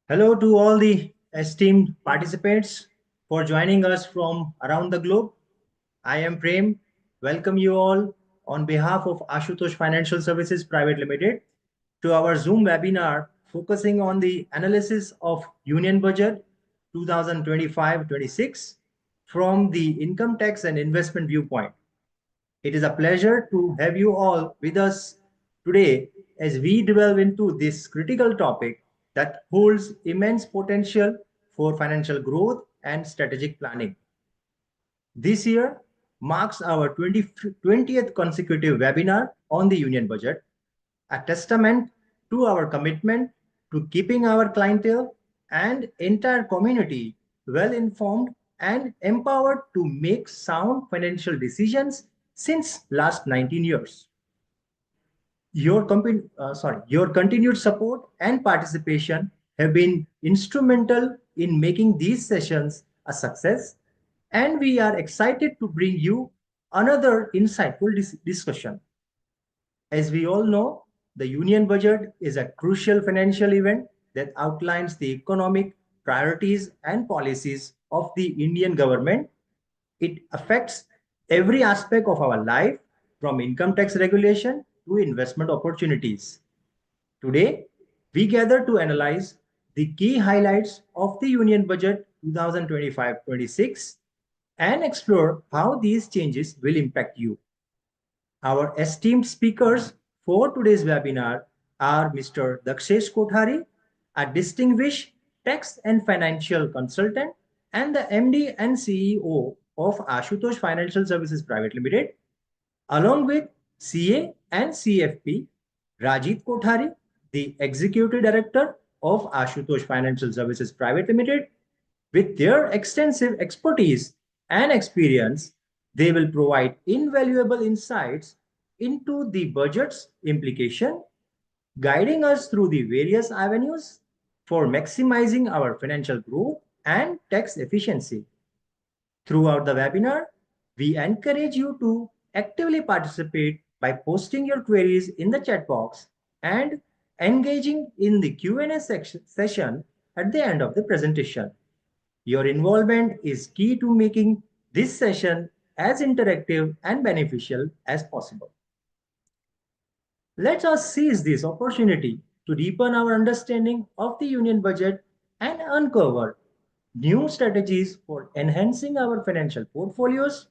Hello to all the esteemed participants for joining us from around the globe. I am Prem. Welcome you all on behalf of Ashutosh Financial Services Private Limited to our Zoom webinar focusing on the analysis of Union Budget 2025-26 from the income tax and investment viewpoint. It is a pleasure to have you all with us today as we delve into this critical topic that holds immense potential for financial growth and strategic planning. This year marks our 20th consecutive webinar on the Union Budget, a testament to our commitment to keeping our clientele and entire community well informed and empowered to make sound financial decisions since last 19 years. Your continued support and participation have been instrumental in making these sessions a success, and we are excited to bring you another insightful discussion. As we all know, the Union Budget is a crucial financial event that outlines the economic priorities and policies of the Indian government. It affects every aspect of our life, from income tax regulation to investment opportunities. Today, we gather to analyze the key highlights of the Union Budget 2025-26 and explore how these changes will impact you. Our esteemed speakers for today's webinar are Mr. Daxesh Kothari, a distinguished tax and financial consultant and the MD and CEO of Ashutosh Financial Services Private Limited, along with CA and CFP Rajit Kothari, the Executive Director of Ashutosh Financial Services Private Limited. With their extensive expertise and experience, they will provide invaluable insights into the budget's implication, guiding us through the various avenues for maximizing our financial growth and tax efficiency. Throughout the webinar, we encourage you to actively participate by posting your queries in the chat box and engaging in the Q&A session at the end of the presentation. Your involvement is key to making this session as interactive and beneficial as possible. Let us seize this opportunity to deepen our understanding of the Union Budget and uncover new strategies for enhancing our financial portfolios.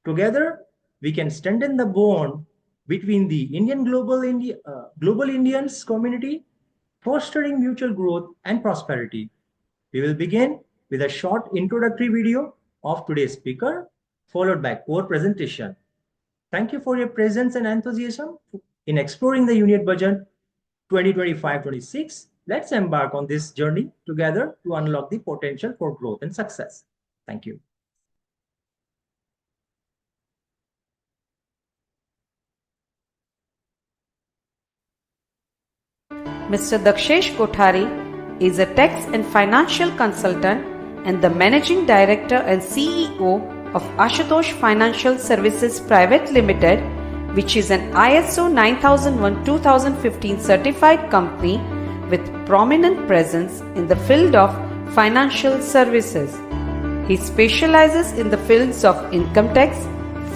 Together, we can strengthen the bond between the global Indians community, fostering mutual growth and prosperity. We will begin with a short introductory video of today's speaker, followed by core presentation. Thank you for your presence and enthusiasm in exploring the Union Budget 2025-26. Let's embark on this journey together to unlock the potential for growth and success. Thank you. Mr. Daxesh Kothari is a tax and financial consultant and the Managing Director and CEO of Ashutosh Financial Services Private Limited, which is an ISO 9001-2015 certified company with prominent presence in the field of financial services. He specializes in the fields of income tax,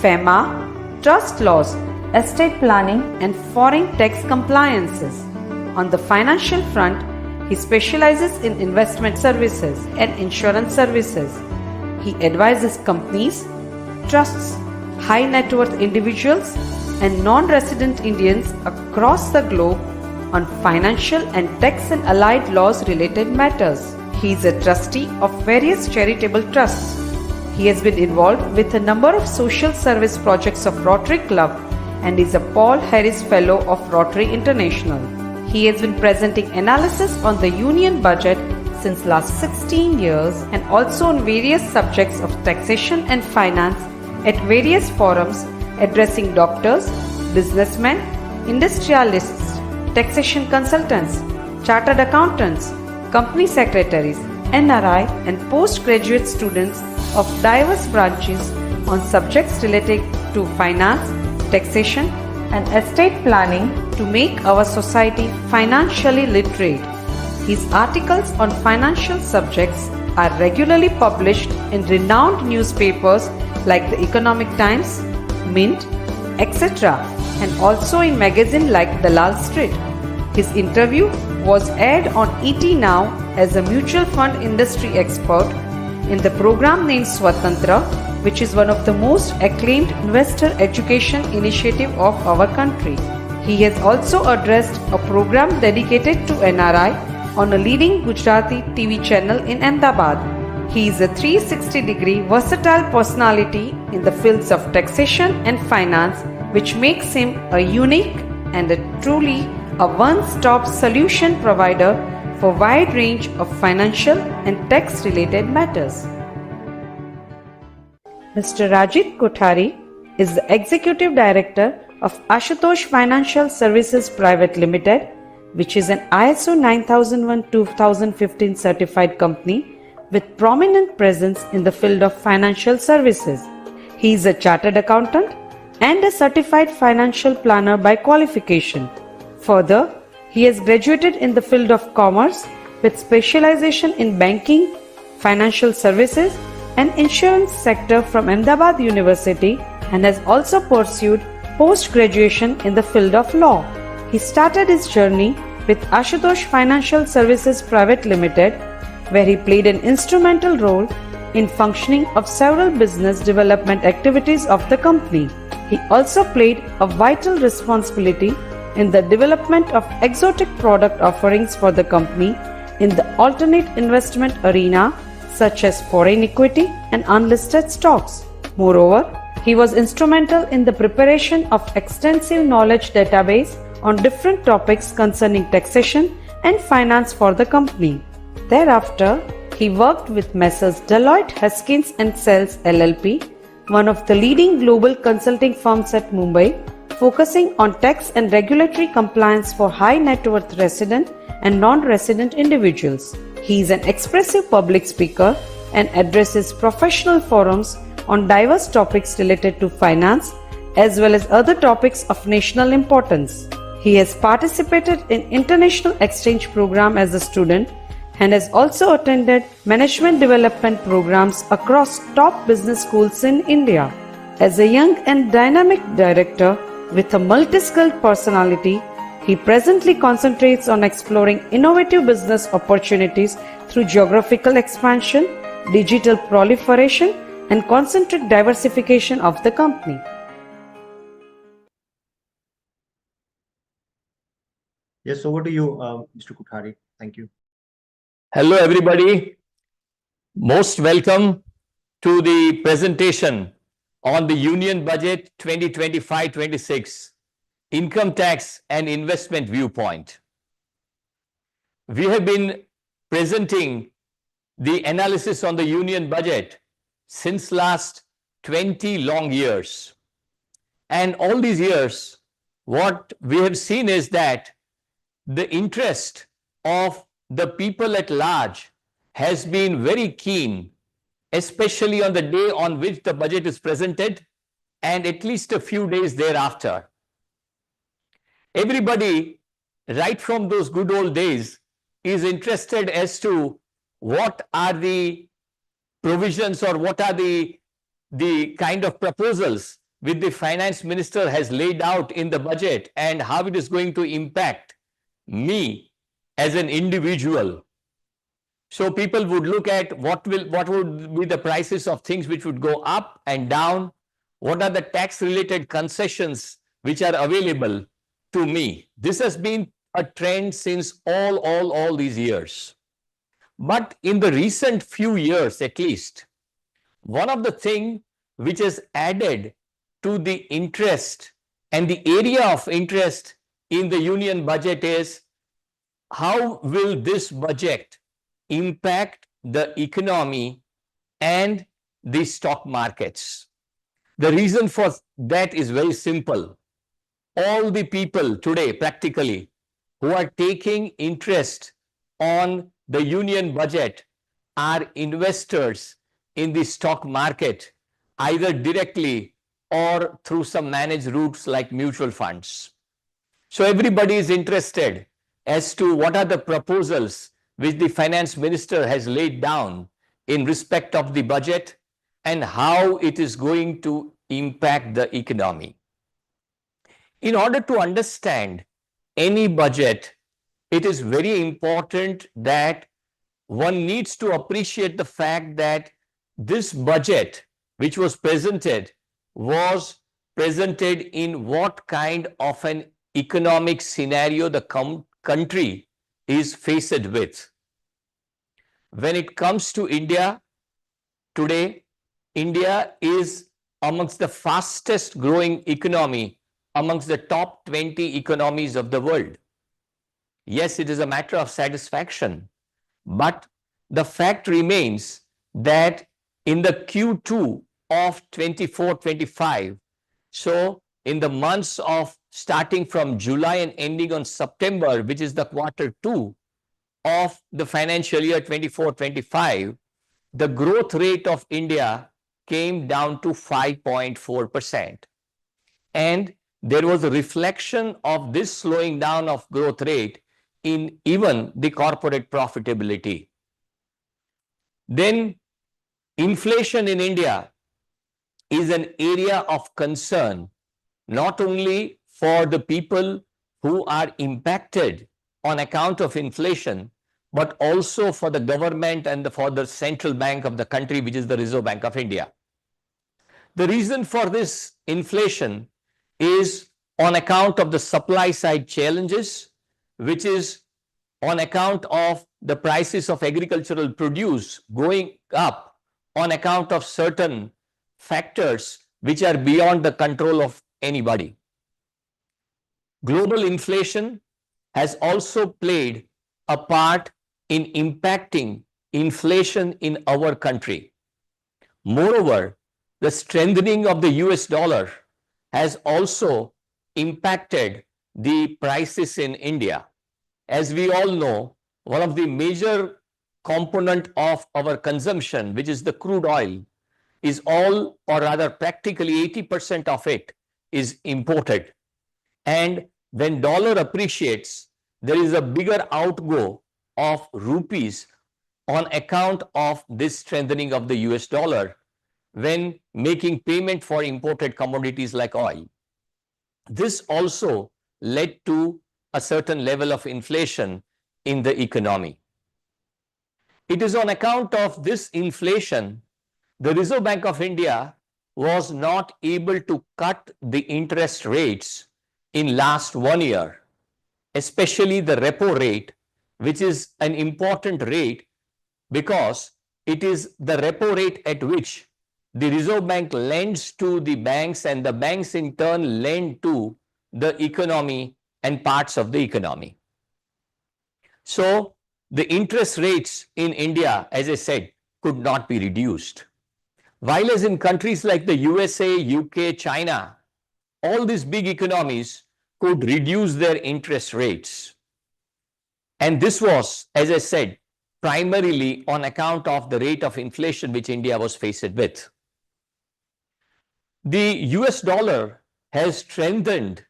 FEMA, trust laws, estate planning, and foreign tax compliances. On the financial front, he specializes in investment services and insurance services. He advises companies, trusts, high net worth individuals, and non-resident Indians across the globe on financial and tax and allied laws related matters. He is a trustee of various charitable trusts. He has been involved with a number of social service projects of Rotary Club and is a Paul Harris Fellow of Rotary International. He has been presenting analysis on the Union Budget since last 16 years and also on various subjects of taxation and finance at various forums addressing doctors, businessmen, industrialists, taxation consultants, chartered accountants, company secretaries, NRI and postgraduate students of diverse branches on subjects related to finance, taxation and estate planning to make our society financially literate. His articles on financial subjects are regularly published in renowned newspapers like the Economic Times, Mint, etc., and also in magazines like Dalal Street. His interview was aired on ET Now as a mutual fund industry expert in the program named Swatantra, which is one of the most acclaimed investor education initiative of our country. He has also addressed a program dedicated to NRI on a leading Gujarati TV channel in Ahmedabad. He is a 360-degree versatile personality in the fields of taxation and finance, which makes him a unique and truly a one-stop solution provider for a wide range of financial and tax-related matters. Mr. Rajit Kothari is the Executive Director of Ashutosh Financial Services Private Limited, which is an ISO 9001-2015 certified company with prominent presence in the field of financial services. He is a chartered accountant and a certified financial planner by qualification. Further, he has graduated in the field of commerce with specialization in banking, financial services and insurance sector from Ahmedabad University and has also pursued post-graduation in the field of law. He started his journey with Ashutosh Financial Services Private Limited, where he played an instrumental role in functioning of several business development activities of the company. He also played a vital responsibility in the development of exotic product offerings for the company in the alternate investment arena such as foreign equity and unlisted stocks. Moreover, he was instrumental in the preparation of extensive knowledge database on different topics concerning taxation and finance for the company. Thereafter, he worked with Messrs. Deloitte Haskins & Sells LLP, one of the leading global consulting firms at Mumbai, focusing on tax and regulatory compliance for high net worth resident and non-resident individuals. He is an expressive public speaker and addresses professional forums on diverse topics related to finance as well as other topics of national importance. He has participated in international exchange program as a student and has also attended management development programs across top business schools in India. As a young and dynamic director with a multi-skilled personality, he presently concentrates on exploring innovative business opportunities through geographical expansion, digital proliferation, and concentric diversification of the company. Yes, over to you, Mr. Kothari. Thank you. Hello, everybody. Most welcome to the presentation on the Union Budget 2025-26, Income Tax and Investment Viewpoint. We have been presenting the analysis on the Union Budget since last 20 long years. And all these years, what we have seen is that the interest of the people at large has been very keen, especially on the day on which the budget is presented and at least a few days thereafter. Everybody, right from those good old days, is interested as to what are the provisions or what are the kind of proposals which the finance minister has laid out in the budget and how it is going to impact me as an individual. So people would look at what would be the prices of things which would go up and down, what are the tax related concessions which are available to me. This has been a trend since all these years. But in the recent few years at least, one of the things which has added to the interest and the area of interest in the union budget is how will this budget impact the economy and the stock markets. The reason for that is very simple. All the people today practically who are taking interest on the union budget are investors in the stock market, either directly or through some managed routes like mutual funds. So everybody is interested as to what are the proposals which the finance minister has laid down in respect of the budget and how it is going to impact the economy. In order to understand any budget, it is very important that one needs to appreciate the fact that this budget, which was presented in what kind of an economic scenario the country is faced with. When it comes to India, today, India is amongst the fastest growing economy amongst the top 20 economies of the world. Yes, it is a matter of satisfaction, but the fact remains that in the Q2 of 24-25, so in the months of starting from July and ending on September, which is the Q2 of the financial year 24-25, the growth rate of India came down to 5.4%. And there was a reflection of this slowing down of growth rate in even the corporate profitability. Then inflation in India is an area of concern, not only for the people who are impacted on account of inflation, but also for the government and for the central bank of the country, which is the Reserve Bank of India. The reason for this inflation is on account of the supply side challenges, which is on account of the prices of agricultural produce going up on account of certain factors which are beyond the control of anybody. Global inflation has also played a part in impacting inflation in our country. Moreover, the strengthening of the US dollar has also impacted the prices in India. As we all know, one of the major component of our consumption, which is the crude oil, is all, or rather practically 80% of it is imported. And when dollar appreciates, there is a bigger outgo of rupees on account of this strengthening of the US dollar when making payment for imported commodities like oil. This also led to a certain level of inflation in the economy. It is on account of this inflation, the Reserve Bank of India was not able to cut the interest rates in last 1 year, especially the repo rate, which is an important rate because it is the repo rate at which the Reserve Bank lends to the banks and the banks in turn lend to the economy and parts of the economy. So the interest rates in India, as I said, could not be reduced. While as in countries like the USA, UK, China, all these big economies could reduce their interest rates. And this was, as I said, primarily on account of the rate of inflation which India was faced with. The US dollar has strengthened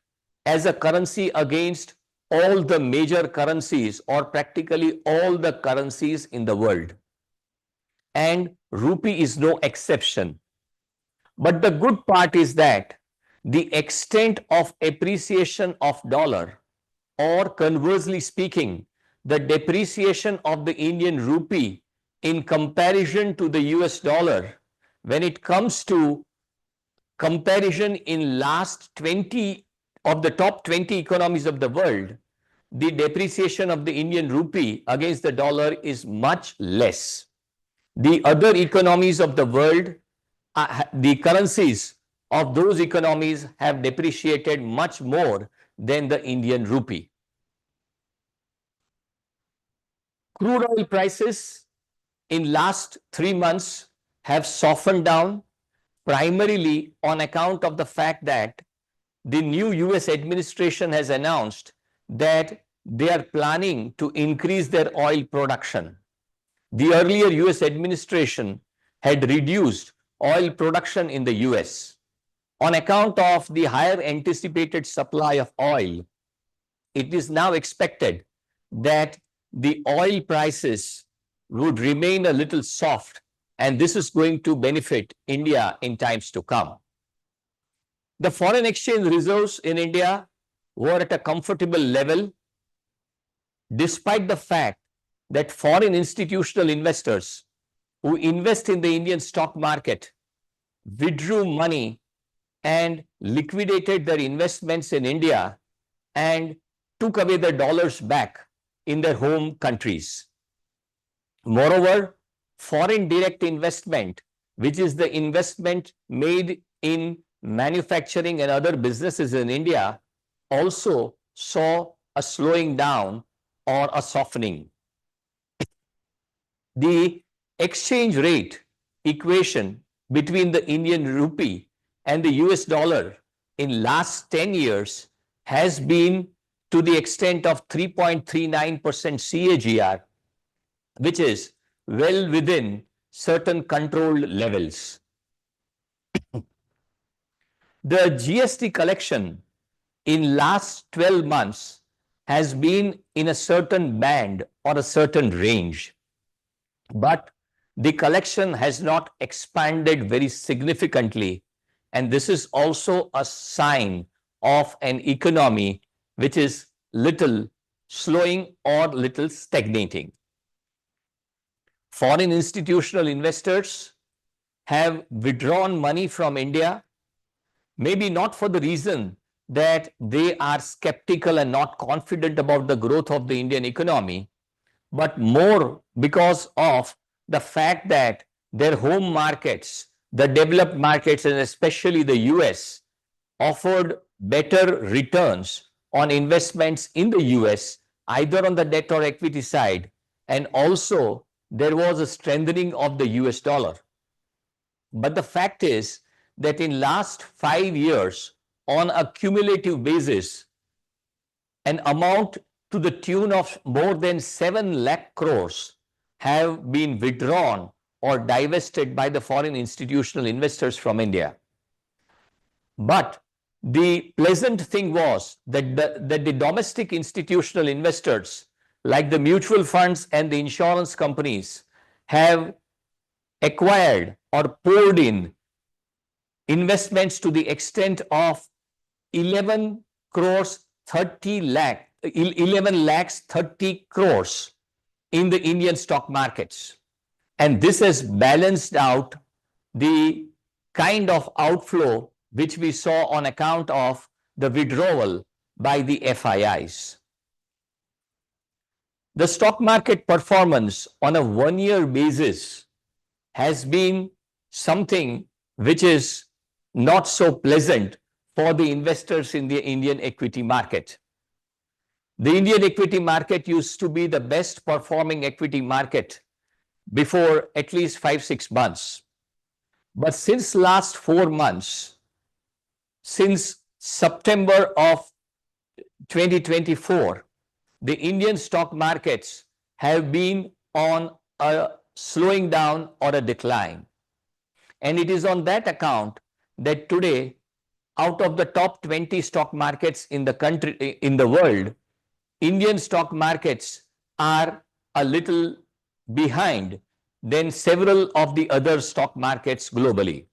as a currency against all the major currencies or practically all the currencies in the world. And rupee is no exception. But the good part is that the extent of appreciation of dollar, or conversely speaking, the depreciation of the Indian rupee in comparison to the US dollar, when it comes to comparison in last 20 of the top 20 economies of the world, the depreciation of the Indian rupee against the dollar is much less. The other economies of the world, the currencies of those economies have depreciated much more than the Indian rupee. Crude oil prices in last 3 months have softened down, primarily on account of the fact that the new US administration has announced that they are planning to increase their oil production. The earlier US administration had reduced oil production in the US. On account of the higher anticipated supply of oil, it is now expected that the oil prices would remain a little soft, and this is going to benefit India in times to come. The foreign exchange reserves in India were at a comfortable level, despite the fact that foreign institutional investors who invest in the Indian stock market withdrew money and liquidated their investments in India and took away their dollars back in their home countries. Moreover, foreign direct investment, which is the investment made in manufacturing and other businesses in India, also saw a slowing down or a softening. The exchange rate equation between the Indian rupee and the US dollar in last 10 years has been to the extent of 3.39% CAGR, which is well within certain controlled levels. The GST collection in last 12 months has been in a certain band or a certain range, but the collection has not expanded very significantly, and this is also a sign of an economy which is little slowing or little stagnating. Foreign institutional investors have withdrawn money from India, maybe not for the reason that they are skeptical and not confident about the growth of the Indian economy, but more because of the fact that their home markets, the developed markets, and especially the US, offered better returns on investments in the US, either on the debt or equity side, and also there was a strengthening of the US dollar. But the fact is that in last 5 years, on a cumulative basis, an amount to the tune of more than 7 lakh crores have been withdrawn or divested by the foreign institutional investors from India. But the pleasant thing was that the domestic institutional investors, like the mutual funds and the insurance companies, have acquired or poured in investments to the extent of 11 crores 30 lakh 11 lakhs 30 crores in the Indian stock markets, and this has balanced out the kind of outflow which we saw on account of the withdrawal by the FIIs. The stock market performance on a one-year basis has been something which is not so pleasant for the investors in the Indian equity market. The Indian equity market used to be the best performing equity market before at least 5-6 months. But since last 4 months, since September of 2024, the Indian stock markets have been on a slowing down or a decline. And it is on that account that today, out of the top 20 stock markets in the world, Indian stock markets are a little behind than several of the other stock markets globally.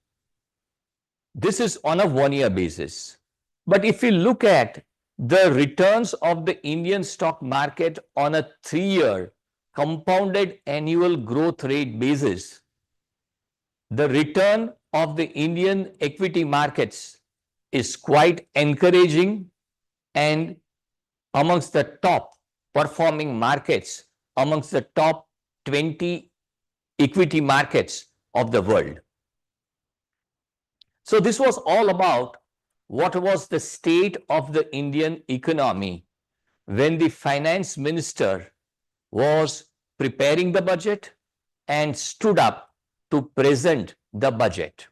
This is on a one-year basis. But if we look at the returns of the Indian stock market on a 3-year compounded annual growth rate basis, the return of the Indian equity markets is quite encouraging and amongst the top performing markets, amongst the top 20 equity markets of the world. So this was all about what was the state of the Indian economy when the finance minister was preparing the budget and stood up to present the budget.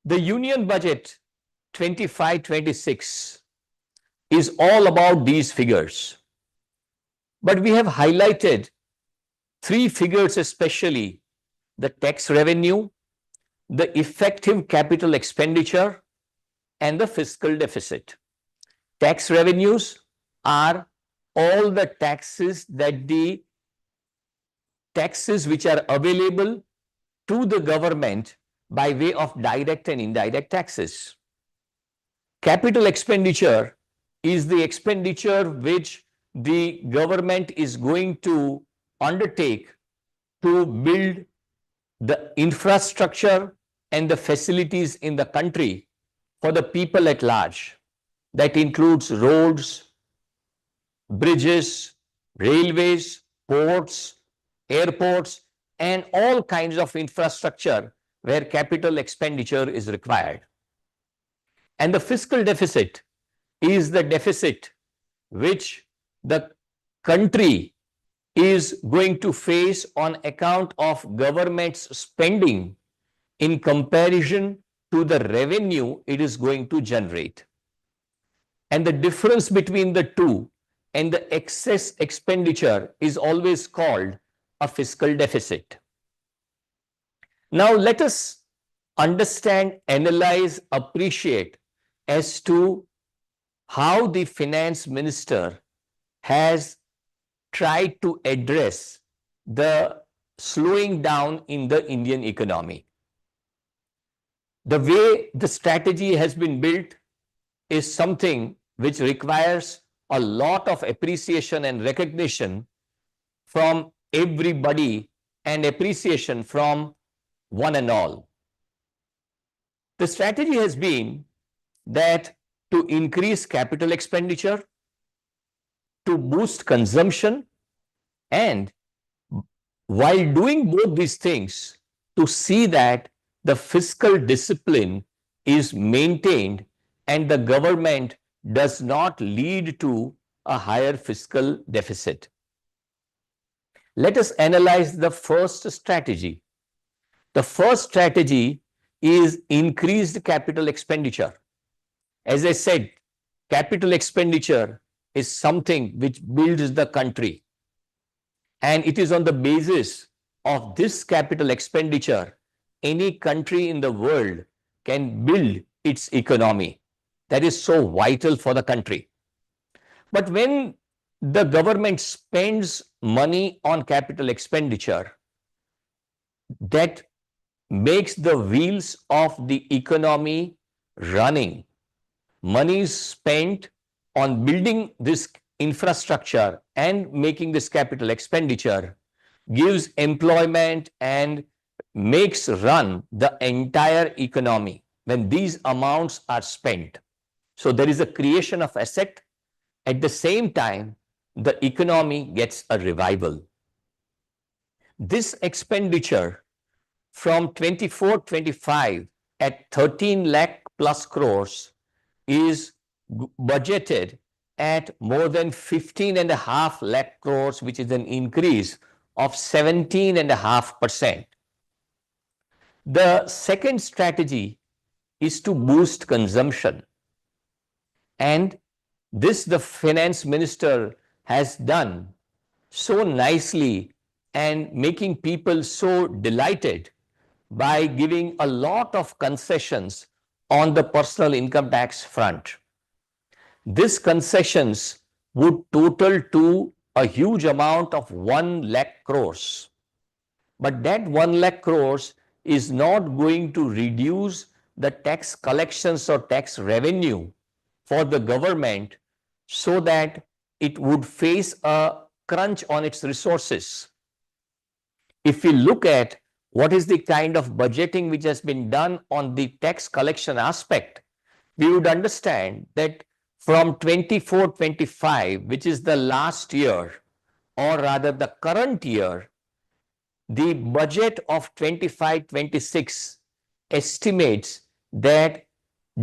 The Union Budget 25-26 is all about these figures. But we have highlighted 3 figures especially: the tax revenue, the effective capital expenditure, and the fiscal deficit. Tax revenues are all the taxes which are available to the government by way of direct and indirect taxes. Capital expenditure is the expenditure which the government is going to undertake to build the infrastructure and the facilities in the country for the people at large. That includes roads, bridges, railways, ports, airports, and all kinds of infrastructure where capital expenditure is required. And the fiscal deficit is the deficit which the country is going to face on account of government's spending in comparison to the revenue it is going to generate. And the difference between the two and the excess expenditure is always called a fiscal deficit. Now let us understand, analyze, appreciate as to how the finance minister has tried to address the slowing down in the Indian economy. The way the strategy has been built is something which requires a lot of appreciation and recognition from everybody and appreciation from one and all. The strategy has been that to increase capital expenditure, to boost consumption, and while doing both these things, to see that the fiscal discipline is maintained and the government does not lead to a higher fiscal deficit. Let us analyze the first strategy. The first strategy is increased capital expenditure. As I said, capital expenditure is something which builds the country. And it is on the basis of this capital expenditure, any country in the world can build its economy. That is so vital for the country. But when the government spends money on capital expenditure, that makes the wheels of the economy running. Money is spent on building this infrastructure and making this capital expenditure, gives employment and makes run the entire economy when these amounts are spent. So there is a creation of asset. At the same time, the economy gets a revival. This expenditure from 24-25 at 13 lakh plus crores is budgeted at more than 15.5 lakh crores, which is an increase of 17.5%. The second strategy is to boost consumption. And this the finance minister has done so nicely and making people so delighted by giving a lot of concessions on the personal income tax front. These concessions would total to a huge amount of 1 lakh crores. But that 1 lakh crores is not going to reduce the tax collections or tax revenue for the government so that it would face a crunch on its resources. If we look at what is the kind of budgeting which has been done on the tax collection aspect, we would understand that from 24-25, which is the last year, or rather the current year, the budget of 25-26 estimates that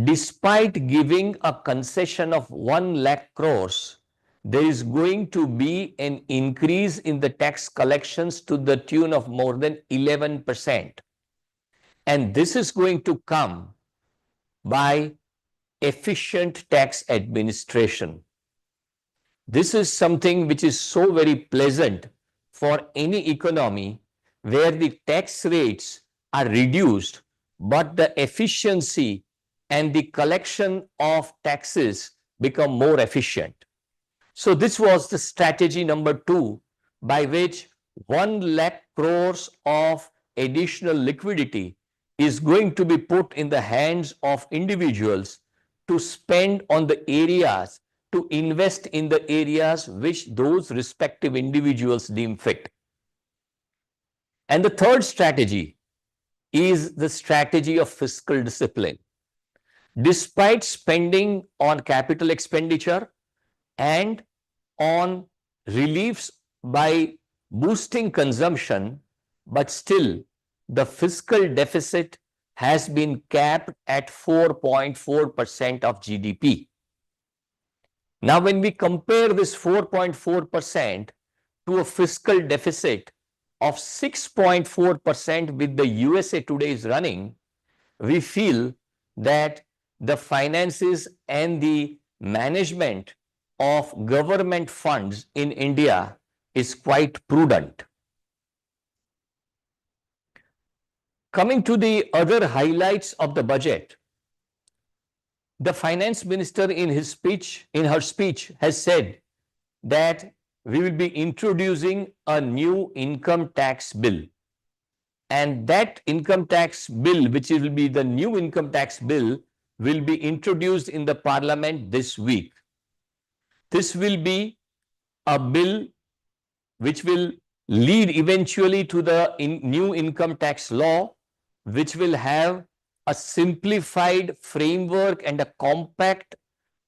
despite giving a concession of 1 lakh crores, there is going to be an increase in the tax collections to the tune of more than 11%. And this is going to come by efficient tax administration. This is something which is so very pleasant for any economy where the tax rates are reduced, but the efficiency and the collection of taxes become more efficient. So this was the strategy number 2, by which 1 lakh crores of additional liquidity is going to be put in the hands of individuals to spend on the areas, to invest in the areas which those respective individuals deem fit. And the third strategy is the strategy of fiscal discipline. Despite spending on capital expenditure and on reliefs by boosting consumption, but still the fiscal deficit has been capped at 4.4% of GDP. Now, when we compare this 4.4% to a fiscal deficit of 6.4% with the USA today is running, we feel that the finances and the management of government funds in India is quite prudent. Coming to the other highlights of the budget, the finance minister in her speech has said that we will be introducing a new income tax bill. And that income tax bill, which will be the new income tax bill, will be introduced in the parliament this week. This will be a bill which will lead eventually to the new income tax law, which will have a simplified framework and a compact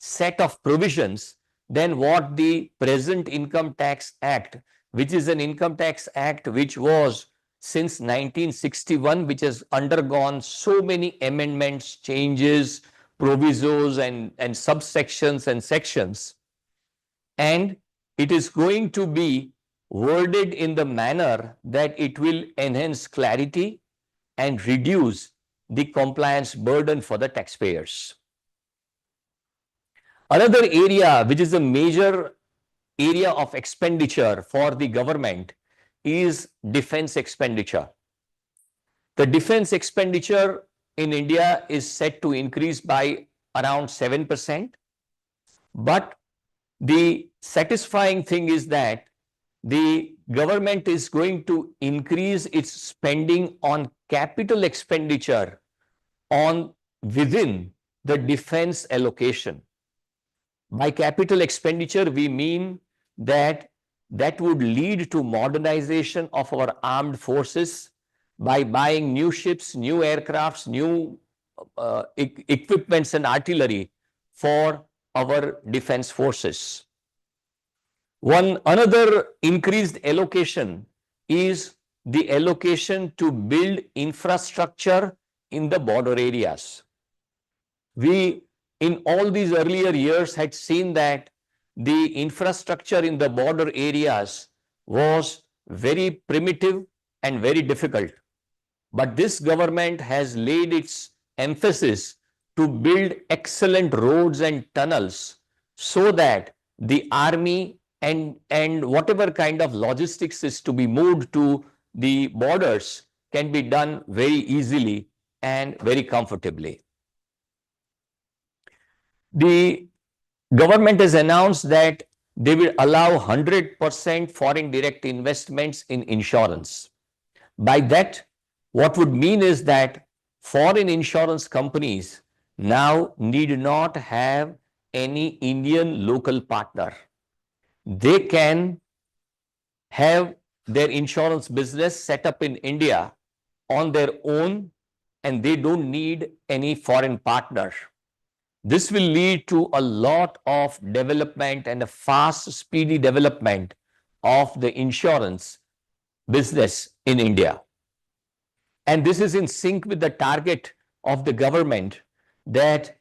set of provisions than what the present Income Tax Act, which is an income tax act which was since 1961, which has undergone so many amendments, changes, provisos, and subsections and sections. And it is going to be worded in the manner that it will enhance clarity and reduce the compliance burden for the taxpayers. Another area which is a major area of expenditure for the government is defense expenditure. The defense expenditure in India is set to increase by around 7%. But the satisfying thing is that the government is going to increase its spending on capital expenditure within the defense allocation. By capital expenditure, we mean that would lead to modernization of our armed forces by buying new ships, new aircrafts, new equipments and artillery for our defense forces. Another increased allocation is the allocation to build infrastructure in the border areas. We, in all these earlier years, had seen that the infrastructure in the border areas was very primitive and very difficult. But this government has laid its emphasis to build excellent roads and tunnels so that the army and whatever kind of logistics is to be moved to the borders can be done very easily and very comfortably. The government has announced that they will allow 100% foreign direct investments in insurance. By that, what would mean is that foreign insurance companies now need not have any Indian local partner. They can have their insurance business set up in India on their own, and they don't need any foreign partner. This will lead to a lot of development and a fast, speedy development of the insurance business in India. And this is in sync with the target of the government that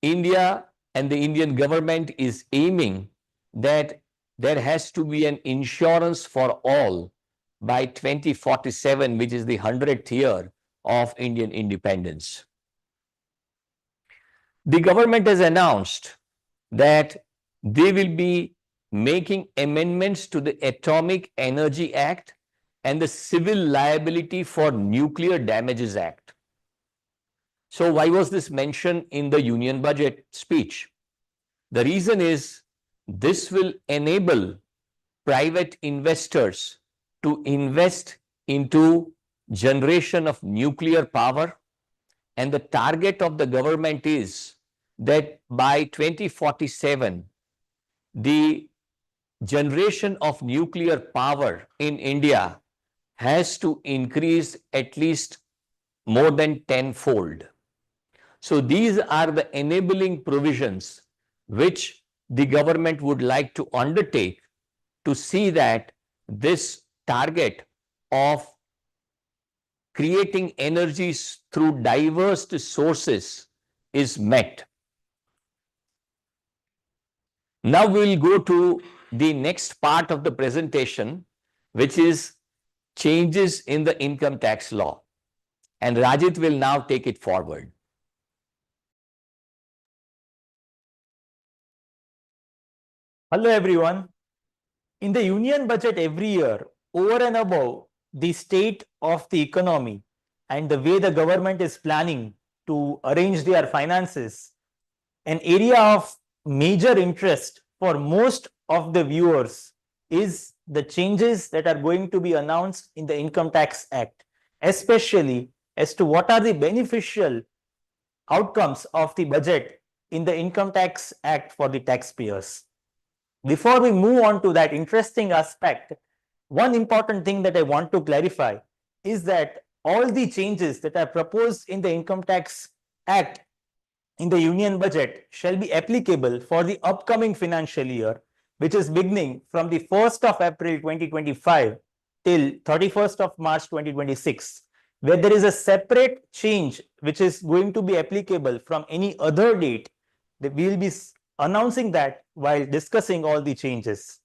India and the Indian government is aiming that there has to be an insurance for all by 2047, which is the 100th year of Indian independence. The government has announced that they will be making amendments to the Atomic Energy Act and the Civil Liability for Nuclear Damages Act. So why was this mentioned in the Union Budget speech? The reason is This will enable private investors to invest into generation of nuclear power, and the target of the government is that by 2047 the generation of nuclear power in India has to increase at least more than tenfold. So these are the enabling provisions which the government would like to undertake to see that this target of creating energies through diverse sources is met. Now we will go to the next part of the presentation, which is changes in the income tax law. And Rajit will now take it forward. Hello everyone. In the union budget every year, over and above the state of the economy and the way the government is planning to arrange their finances, an area of major interest for most of the viewers is the changes that are going to be announced in the Income Tax Act, especially as to what are the beneficial outcomes of the budget in the Income Tax Act for the taxpayers. Before we move on to that interesting aspect, one important thing that I want to clarify is that all the changes that are proposed in the Income Tax Act in the union budget shall be applicable for the upcoming financial year, which is beginning from the 1st of April 2025 till 31st of March 2026, where there is a separate change which is going to be applicable from any other date. We will be announcing that while discussing all the changes.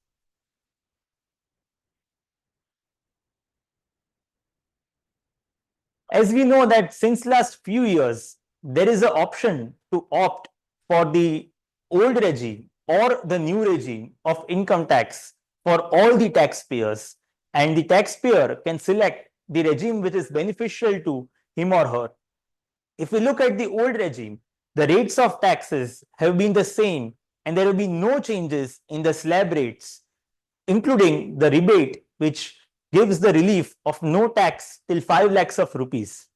As we know that since last few years, there is an option to opt for the old regime or the new regime of income tax for all the taxpayers, and the taxpayer can select the regime which is beneficial to him or her. If we look at the old regime, the rates of taxes have been the same and there will be no changes in the slab rates, including the rebate, which gives the relief of no tax till 5 lakhs of rupees.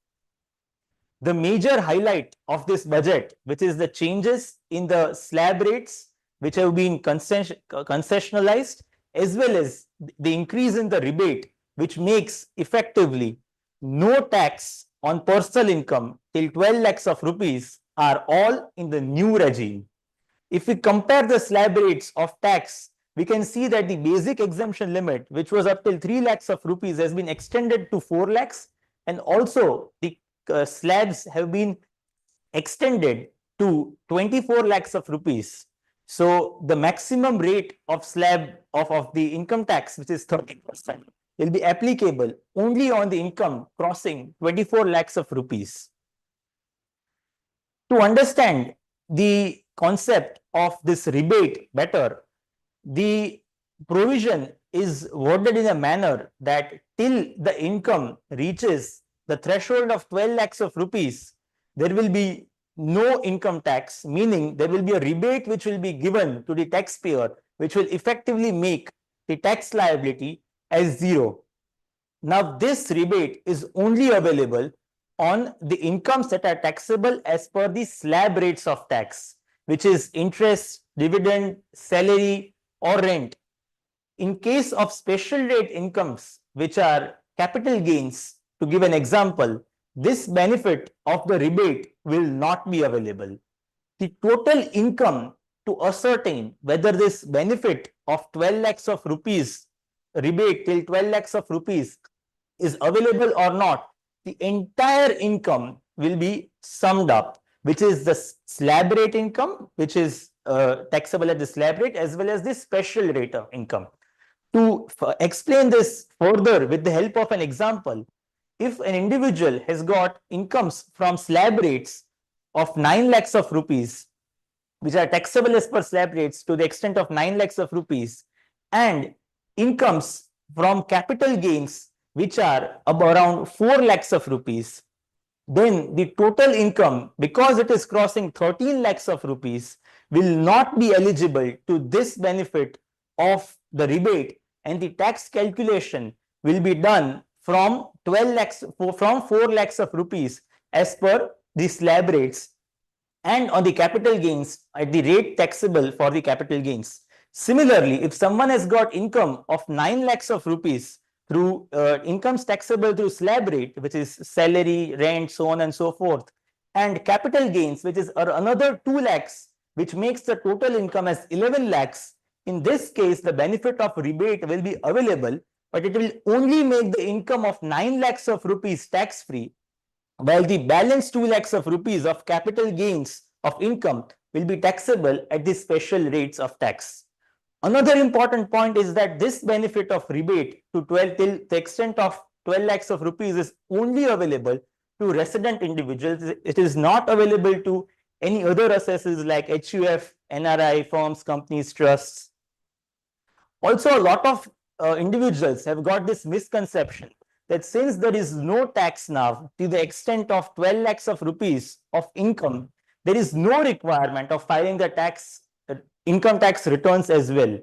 The major highlight of this budget, which is the changes in the slab rates, which have been concessionalized, as well as the increase in the rebate, which makes effectively no tax on personal income till 12 lakhs of rupees, are all in the new regime. If we compare the slab rates of tax, we can see that the basic exemption limit, which was up till 3 lakhs of rupees, has been extended to 4 lakhs, and also the slabs have been extended to 24 lakhs of rupees. So the maximum rate of slab of the income tax, which is 30%, will be applicable only on the income crossing 24 lakhs of rupees. To understand the concept of this rebate better, the provision is worded in a manner that till the income reaches the threshold of 12 lakhs of rupees, there will be no income tax, meaning there will be a rebate which will be given to the taxpayer, which will effectively make the tax liability as zero. Now, this rebate is only available on the incomes that are taxable as per the slab rates of tax, which is interest, dividend, salary, or rent. In case of special rate incomes, which are capital gains, to give an example, this benefit of the rebate will not be available. The total income to ascertain whether this benefit of 12 lakhs of rupees, rebate till 12 lakhs of rupees, is available or not, the entire income will be summed up, which is the slab rate income, which is taxable at the slab rate, as well as the special rate of income. To explain this further with the help of an example, if an individual has got incomes from slab rates of 9 lakhs of rupees, which are taxable as per slab rates to the extent of 9 lakhs of rupees, and incomes from capital gains, which are around 4 lakhs of rupees, then the total income, because it is crossing 13 lakhs of rupees, will not be eligible to this benefit of the rebate, and the tax calculation will be done from 12 lakhs from 4 lakhs of rupees as per the slab rates, and on the capital gains at the rate taxable for the capital gains. Similarly, if someone has got income of 9 lakhs of rupees through incomes taxable through slab rate, which is salary, rent, so on and so forth, and capital gains, which is another 2 lakhs, which makes the total income as 11 lakhs. In this case, the benefit of rebate will be available, but it will only make the income of 9 lakhs of rupees tax free, while the balance 2 lakhs of rupees of capital gains of income will be taxable at the special rates of tax. Another important point is that this benefit of rebate to 12 till the extent of 12 lakhs of rupees is only available to resident individuals. It is not available to any other assessors like HUF, NRI, firms, companies, trusts. Also, a lot of individuals have got this misconception that since there is no tax now to the extent of 12 lakhs of rupees of income, there is no requirement of filing the income tax returns as well,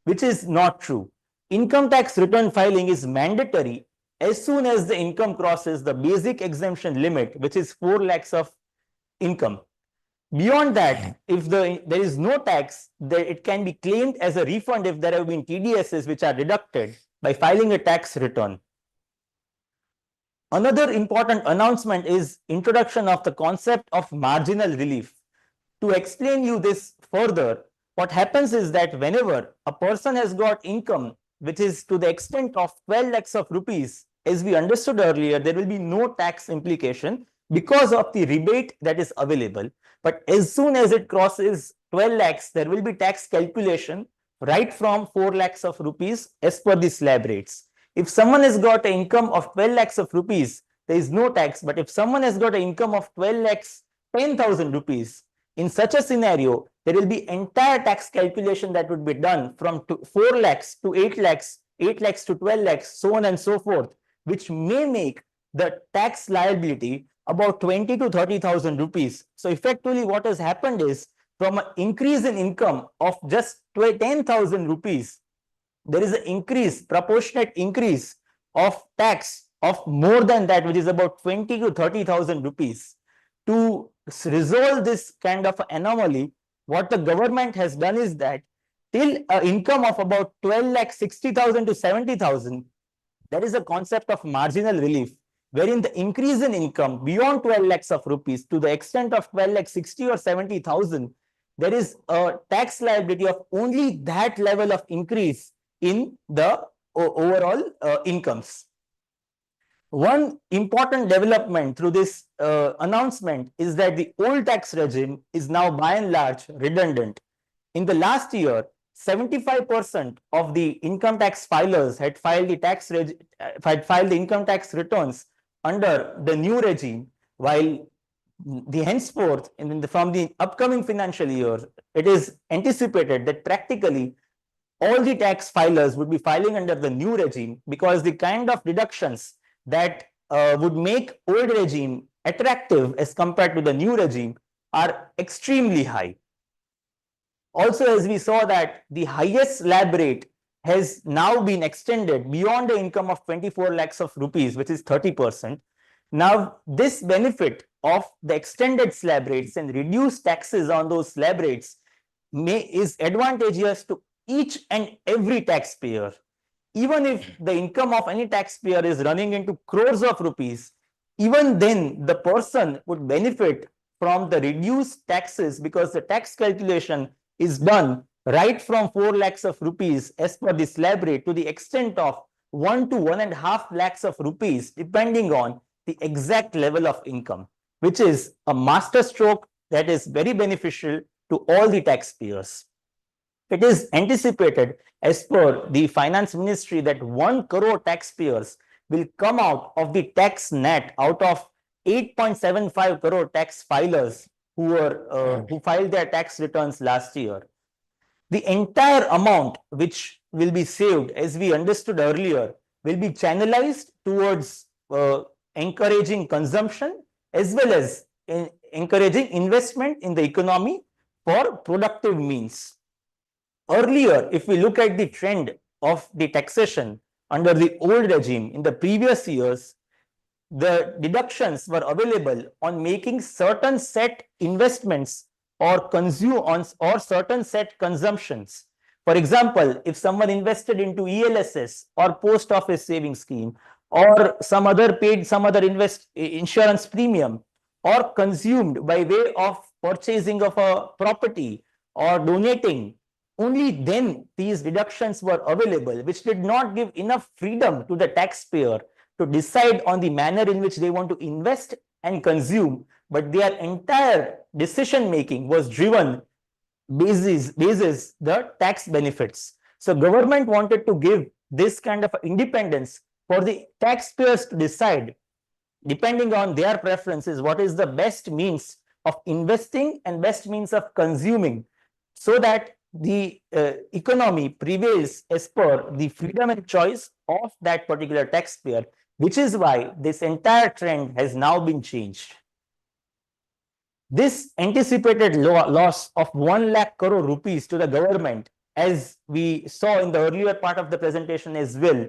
which is not true. Income tax return filing is mandatory as soon as the income crosses the basic exemption limit, which is 4 lakhs of income. Beyond that, if there is no tax, it can be claimed as a refund if there have been TDSs which are deducted by filing a tax return. Another important announcement is introduction of the concept of marginal relief. To explain you this further, what happens is that whenever a person has got income which is to the extent of 12 lakhs of rupees, as we understood earlier, there will be no tax implication because of the rebate that is available. But as soon as it crosses 12 lakhs, there will be tax calculation right from 4 lakhs of rupees as per the slab rates. If someone has got an income of 12 lakhs of rupees, there is no tax. But if someone has got an income of 12 lakhs 10,000 rupees, in such a scenario, there will be entire tax calculation that would be done from 4 lakhs to 8 lakhs, 8 lakhs to 12 lakhs, so on and so forth, which may make the tax liability about 20 to 30,000 rupees. So effectively what has happened is, from an increase in income of just 10,000 rupees, there is an increase, proportionate increase of tax of more than that, which is about 20 to 30,000 rupees. To resolve this kind of anomaly, what the government has done is that till an income of about 12 lakh 60,000 to 70,000, there is a concept of marginal relief, wherein the increase in income beyond 12 lakhs of rupees to the extent of 12 lakh 60 or 70,000, there is a tax liability of only that level of increase in the overall incomes. One important development through this announcement is that the old tax regime is now by and large redundant. In the last year, 75% of the income tax filers had filed the income tax returns under the new regime, while henceforth from the upcoming financial year, it is anticipated that practically all the tax filers would be filing under the new regime, because the kind of deductions that would make old regime attractive as compared to the new regime are extremely high. Also, as we saw that the highest slab rate has now been extended beyond the income of 24 lakhs of rupees, which is 30%. Now, this benefit of the extended slab rates and reduced taxes on those slab rates is advantageous to each and every taxpayer. Even if the income of any taxpayer is running into crores of rupees, even then the person would benefit from the reduced taxes, because the tax calculation is done right from 4 lakhs of rupees as per the slab rate to the extent of 1 to 1.5 lakhs of rupees, depending on the exact level of income, which is a master stroke that is very beneficial to all the taxpayers. It is anticipated as per the finance ministry that 1 crore taxpayers will come out of the tax net out of 8.75 crore tax filers who filed their tax returns last year. The entire amount which will be saved, as we understood earlier, will be channelized towards encouraging consumption as well as encouraging investment in the economy for productive means. Earlier, if we look at the trend of the taxation under the old regime in the previous years, the deductions were available on making certain set investments or consume on or certain set consumptions. For example, if someone invested into ELSS or post office savings scheme or some other paid some other insurance premium or consumed by way of purchasing of a property or donating, only then these deductions were available, which did not give enough freedom to the taxpayer to decide on the manner in which they want to invest and consume, but their entire decision making was driven basis the tax benefits. So government wanted to give this kind of independence for the taxpayers to decide, depending on their preferences, what is the best means of investing and best means of consuming, so that the economy prevails as per the freedom and choice of that particular taxpayer, which is why this entire trend has now been changed. This anticipated loss of 1 lakh crore rupees to the government, as we saw in the earlier part of the presentation as well,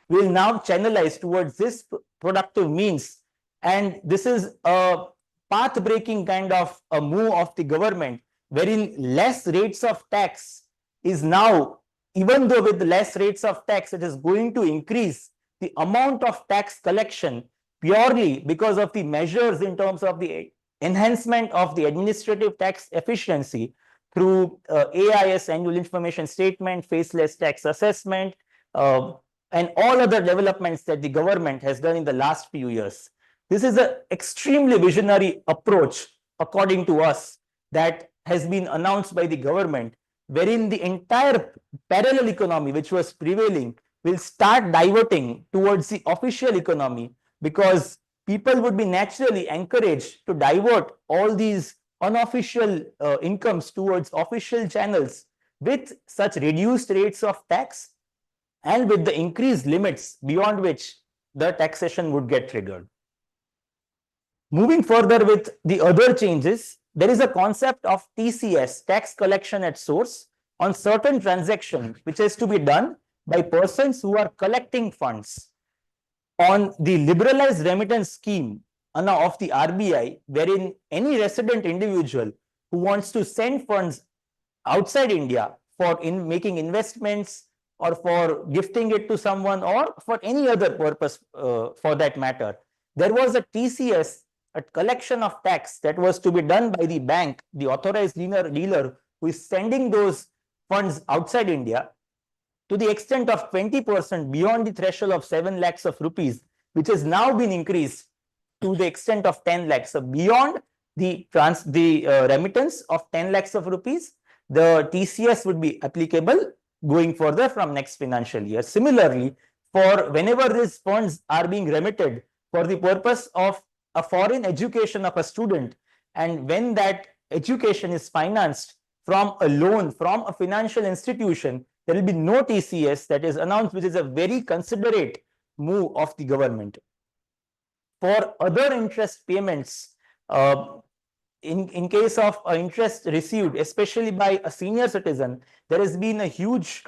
will now channelize towards this productive means. And this is a path-breaking kind of a move of the government, wherein less rates of tax is now, even though with less rates of tax, it is going to increase the amount of tax collection purely because of the measures in terms of the enhancement of the administrative tax efficiency through AIS, annual information statement, faceless tax assessment, and all other developments that the government has done in the last few years. This is an extremely visionary approach, according to us, that has been announced by the government, wherein the entire parallel economy which was prevailing will start diverting towards the official economy, because people would be naturally encouraged to divert all these unofficial incomes towards official channels with such reduced rates of tax and with the increased limits beyond which the taxation would get triggered. Moving further with the other changes, there is a concept of TCS, tax collection at source, on certain transactions which is to be done by persons who are collecting funds on the liberalized remittance scheme of the RBI, wherein any resident individual who wants to send funds outside India for making investments or for gifting it to someone or for any other purpose for that matter, there was a TCS, a collection of tax that was to be done by the bank, the authorized dealer who is sending those funds outside India, to the extent of 20% beyond the threshold of 7 lakhs of rupees, which has now been increased to the extent of 10 lakhs. So beyond the remittance of 10 lakhs of rupees, the TCS would be applicable going further from next financial year. Similarly, for whenever these funds are being remitted for the purpose of a foreign education of a student, and when that education is financed from a loan from a financial institution, there will be no TCS that is announced, which is a very considerate move of the government. For other interest payments, in case of interest received, especially by a senior citizen, there has been a huge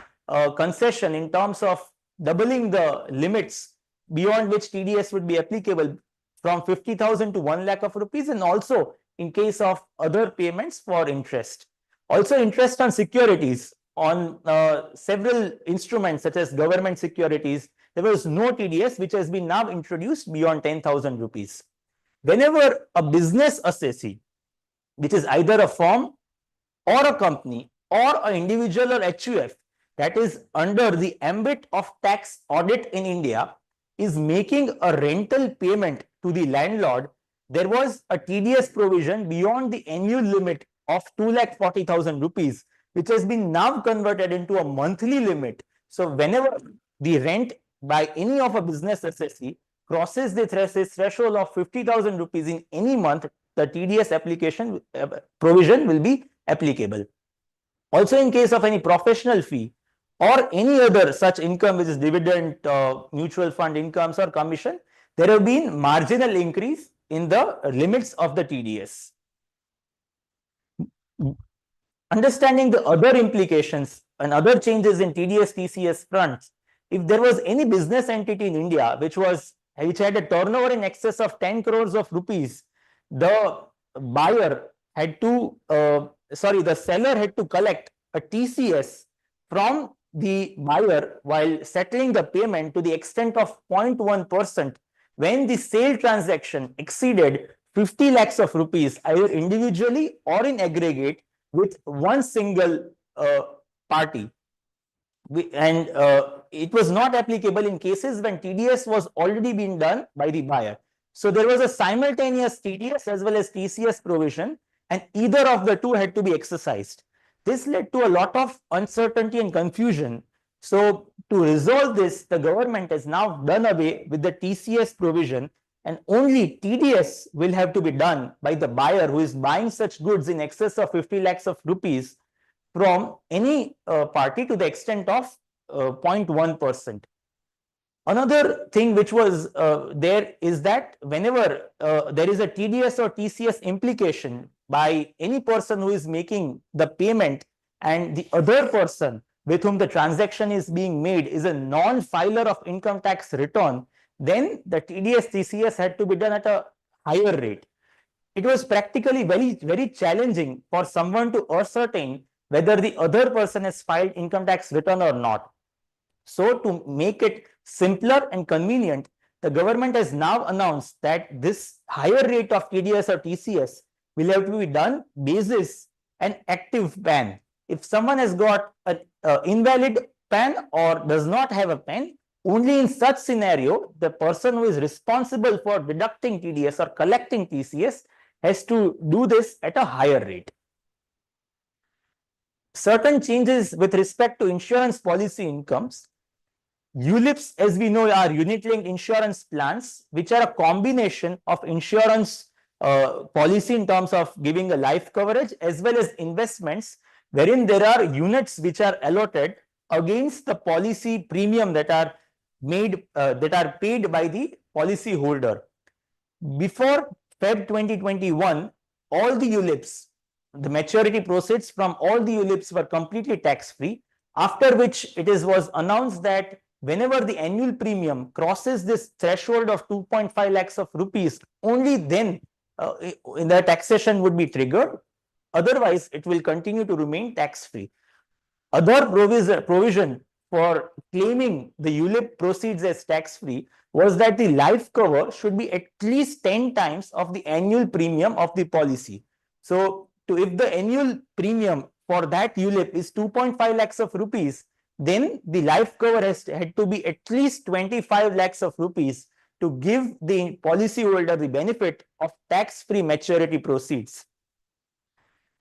concession in terms of doubling the limits beyond which TDS would be applicable from 50,000 to 1 lakh of rupees, and also in case of other payments for interest. Also, interest on securities on several instruments such as government securities, there was no TDS, which has been now introduced beyond 10,000 rupees. Whenever a business assessee, which is either a firm or a company or an individual or HUF that is under the ambit of tax audit in India, is making a rental payment to the landlord, there was a TDS provision beyond the annual limit of 2,40,000 rupees, which has been now converted into a monthly limit. So whenever the rent by any of a business assessee crosses the threshold of 50,000 rupees in any month, the TDS application provision will be applicable. Also, in case of any professional fee or any other such income, which is dividend, mutual fund incomes or commission, there have been marginal increase in the limits of the TDS. Understanding the other implications and other changes in TDS TCS fronts, if there was any business entity in India which had a turnover in excess of 10 crores of rupees, the buyer had to the seller had to collect a TCS from the buyer while settling the payment to the extent of 0.1% when the sale transaction exceeded 50 lakhs of rupees, either individually or in aggregate with one single party. And it was not applicable in cases when TDS was already being done by the buyer. So there was a simultaneous TDS as well as TCS provision, and either of the two had to be exercised. This led to a lot of uncertainty and confusion. So to resolve this, the government has now done away with the TCS provision, and only TDS will have to be done by the buyer who is buying such goods in excess of 50 lakhs of rupees from any party to the extent of 0.1%. Another thing which was there is that whenever there is a TDS or TCS implication by any person who is making the payment and the other person with whom the transaction is being made is a non-filer of income tax return, then the TDS TCS had to be done at a higher rate. It was practically very challenging for someone to ascertain whether the other person has filed income tax return or not. So to make it simpler and convenient, the government has now announced that this higher rate of TDS or TCS will have to be done basis an active PAN. If someone has got an invalid PAN or does not have a PAN, only in such scenario, the person who is responsible for deducting TDS or collecting TCS has to do this at a higher rate. Certain changes with respect to insurance policy incomes. ULIPs, as we know, are unit-linked insurance plans, which are a combination of insurance policy in terms of giving a life coverage as well as investments, wherein there are units which are allotted against the policy premium that are paid by the policy holder. Before Feb 2021, all the ULIPs, the maturity proceeds from all the ULIPs were completely tax-free, after which was announced that whenever the annual premium crosses this threshold of 2.5 lakhs of rupees, only then the taxation would be triggered. Otherwise, it will continue to remain tax-free. Other provision for claiming the ULIP proceeds as tax-free was that the life cover should be at least 10 times of the annual premium of the policy. So, if the annual premium for that ULIP is 2.5 lakhs of rupees, then the life cover had to be at least 25 lakhs of rupees to give the policyholder the benefit of tax-free maturity proceeds.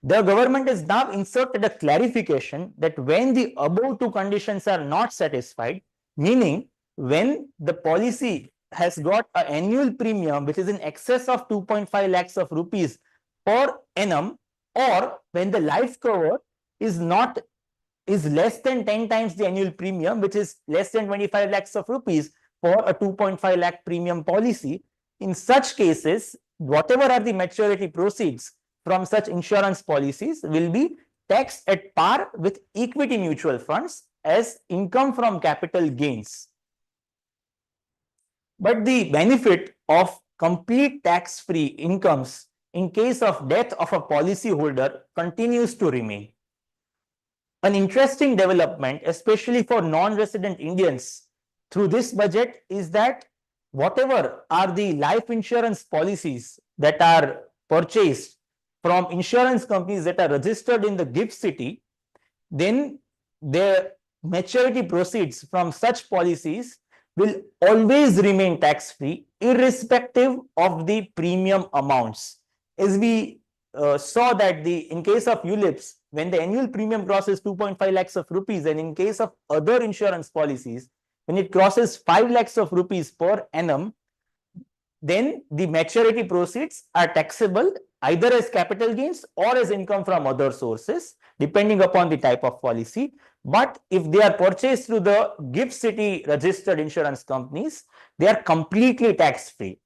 The government has now inserted a clarification that when the above two conditions are not satisfied, meaning when the policy has got an annual premium which is in excess of 2.5 lakhs of rupees per annum, or when the life cover is less than 10 times the annual premium, which is less than 25 lakhs of rupees for a 2.5 lakh premium policy, in such cases, whatever are the maturity proceeds from such insurance policies will be taxed at par with equity mutual funds as income from capital gains. But the benefit of complete tax-free incomes in case of death of a policyholder continues to remain. An interesting development, especially for non-resident Indians, through this budget is that whatever are the life insurance policies that are purchased from insurance companies that are registered in the GIFT city, then their maturity proceeds from such policies will always remain tax-free, irrespective of the premium amounts. As we saw that in case of ULIPs, when the annual premium crosses 2.5 lakhs of rupees, and in case of other insurance policies, when it crosses 5 lakhs of rupees per annum, then the maturity proceeds are taxable either as capital gains or as income from other sources, depending upon the type of policy. But if they are purchased through the GIFT city registered insurance companies, they are completely tax-free.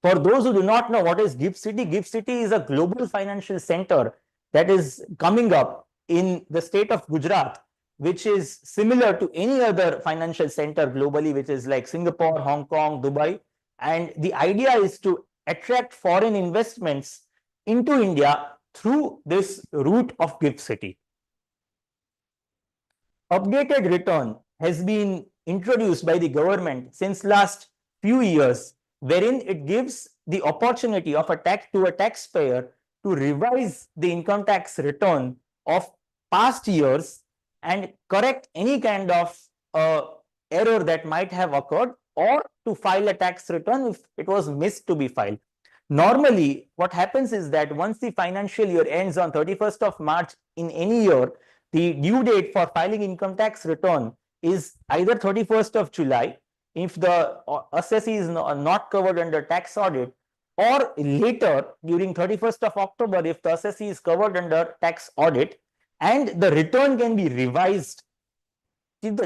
For those who do not know what is GIFT city is a global financial center that is coming up in the state of Gujarat, which is similar to any other financial center globally, which is like Singapore, Hong Kong, Dubai. And the idea is to attract foreign investments into India through this route of GIFT City. Updated return has been introduced by the government since last few years, wherein it gives the opportunity of a taxpayer to revise the income tax return of past years and correct any kind of error that might have occurred, or to file a tax return if it was missed to be filed. Normally, what happens is that once the financial year ends on 31st of March in any year, the due date for filing income tax return is either 31st of July if the assessee is not covered under tax audit, or later during 31st of October if the assessee is covered under tax audit, and the return can be revised till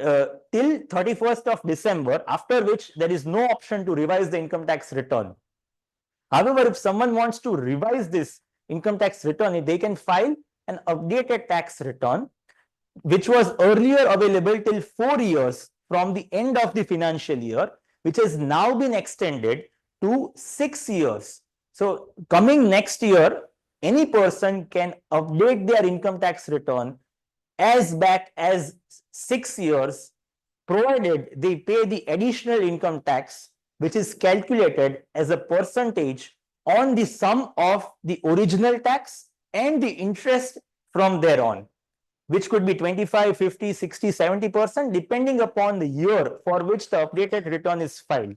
31st of December, after which there is no option to revise the income tax return. However, if someone wants to revise this income tax return, they can file an updated tax return, which was earlier available till 4 years from the end of the financial year, which has now been extended to 6 years. So coming next year, any person can update their income tax return as back as 6 years, provided they pay the additional income tax, which is calculated as a percentage on the sum of the original tax and the interest from thereon, which could be 25, 50, 60, 70%, depending upon the year for which the updated return is filed.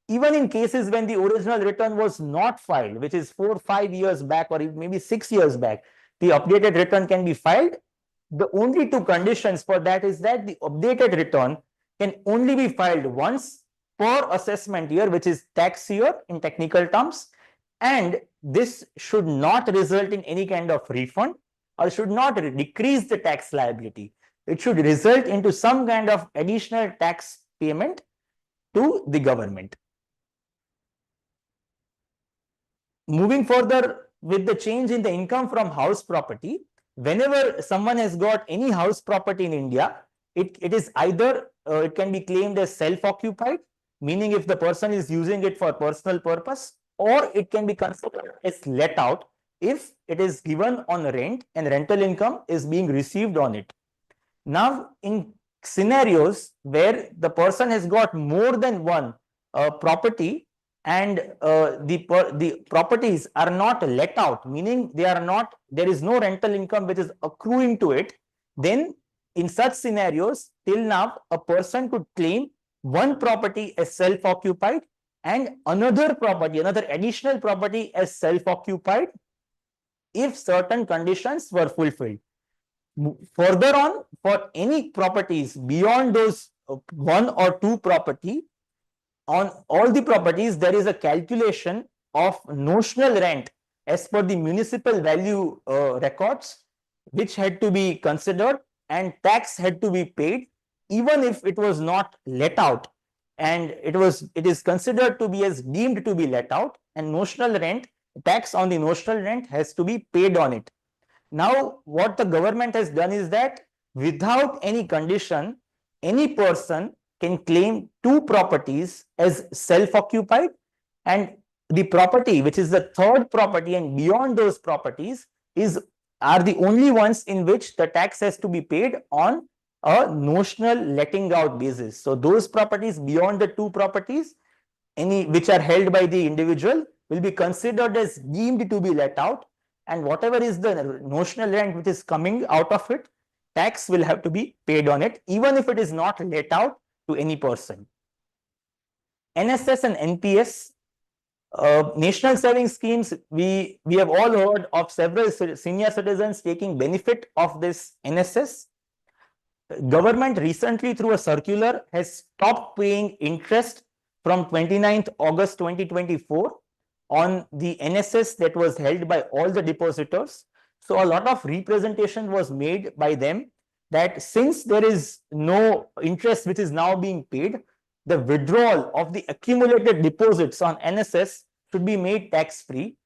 Even in cases when the original return was not filed, which is 4 or 5 years back, or maybe 6 years back, the updated return can be filed. The only two conditions for that is that the updated return can only be filed once per assessment year, which is tax year in technical terms, and this should not result in any kind of refund or should not decrease the tax liability. It should result into some kind of additional tax payment to the government. Moving further with the change in the income from house property, whenever someone has got any house property in India, it is either it can be claimed as self-occupied, meaning if the person is using it for personal purpose, or it can be considered as let out if it is given on rent and rental income is being received on it. Now, in scenarios where the person has got more than one property, and the properties are not let out, meaning there is no rental income which is accruing to it, then in such scenarios, till now, a person could claim one property as self-occupied and another additional property as self-occupied if certain conditions were fulfilled. Further on, for any properties beyond those one or two property, on all the properties, there is a calculation of notional rent as per the municipal value records, which had to be considered, and tax had to be paid, even if it was not let out, and it is considered to be as deemed to be let out, and notional rent, tax on the notional rent has to be paid on it. Now, what the government has done is that without any condition, any person can claim two properties as self-occupied, and the property which is the third property and beyond those properties are the only ones in which the tax has to be paid on a notional letting out basis. So those properties beyond the two properties, any which are held by the individual, will be considered as deemed to be let out, and whatever is the notional rent which is coming out of it, tax will have to be paid on it, even if it is not let out to any person. NSS and NPS, national savings schemes, we have all heard of several senior citizens taking benefit of this NSS. Government recently, through a circular, has stopped paying interest from 29th August 2024 on the NSS that was held by all the depositors. So a lot of representation was made by them that since there is no interest which is now being paid, the withdrawal of the accumulated deposits on NSS should be made tax-free.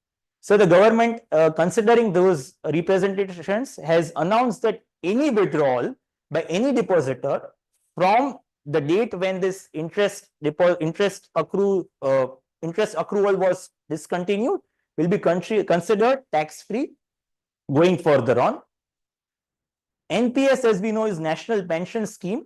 So the government, considering those representations, has announced that any withdrawal by any depositor from the date when this interest accrual was discontinued will be considered tax-free going further on. NPS, as we know, is National Pension Scheme.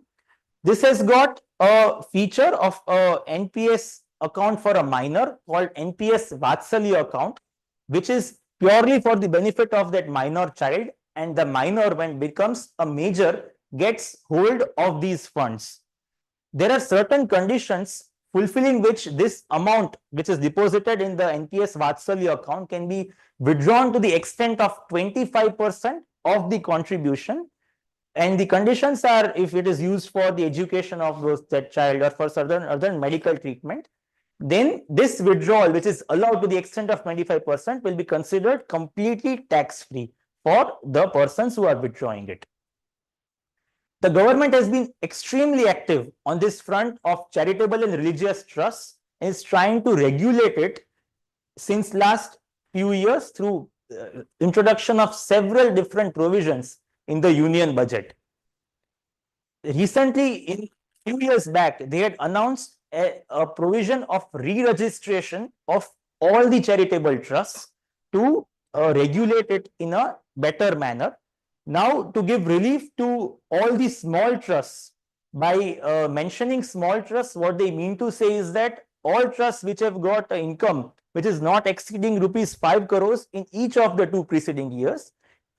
This has got a feature of a NPS account for a minor called NPS Vatsalya account, which is purely for the benefit of that minor child, and the minor, when becomes a major, gets hold of these funds. There are certain conditions fulfilling which this amount which is deposited in the NPS Vatsalya account can be withdrawn to the extent of 25% of the contribution. And the conditions are, if it is used for the education of that child or for certain other medical treatment, then this withdrawal, which is allowed to the extent of 25%, will be considered completely tax-free for the persons who are withdrawing it. The government has been extremely active on this front of charitable and religious trusts and is trying to regulate it since last few years through introduction of several different provisions in the union budget. Recently, in few years back, they had announced a provision of re-registration of all the charitable trusts to regulate it in a better manner. Now, to give relief to all the small trusts, by mentioning small trusts, what they mean to say is that all trusts which have got an income which is not exceeding rupees 5 crores in each of the 2 preceding years,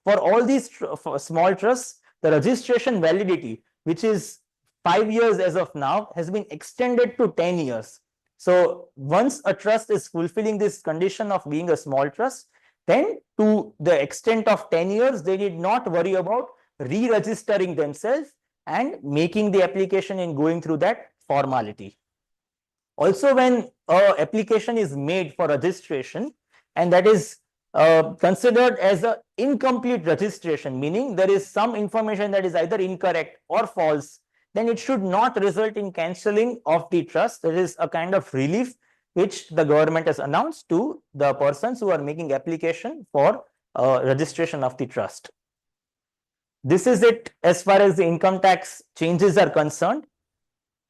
for all these small trusts, the registration validity, which is 5 years as of now, has been extended to 10 years. So once a trust is fulfilling this condition of being a small trust, then to the extent of 10 years, they did not worry about re-registering themselves and making the application and going through that formality. Also, when an application is made for registration, and that is considered as an incomplete registration, meaning there is some information that is either incorrect or false, then it should not result in cancelling of the trust. There is a kind of relief which the government has announced to the persons who are making application for registration of the trust. This is it as far as the income tax changes are concerned.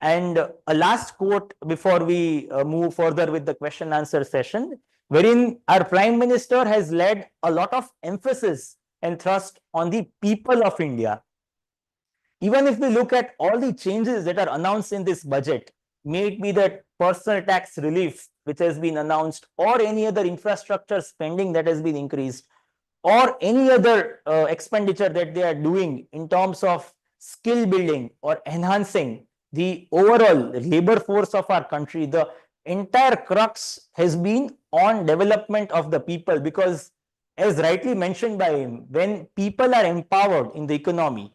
And a last quote before we move further with the question answer session, wherein our Prime Minister has laid a lot of emphasis and thrust on the people of India. Even if we look at all the changes that are announced in this budget, may it be that personal tax relief which has been announced, or any other infrastructure spending that has been increased, or any other expenditure that they are doing in terms of skill building or enhancing the overall labor force of our country, the entire crux has been on development of the people, because as rightly mentioned by him, when people are empowered in the economy,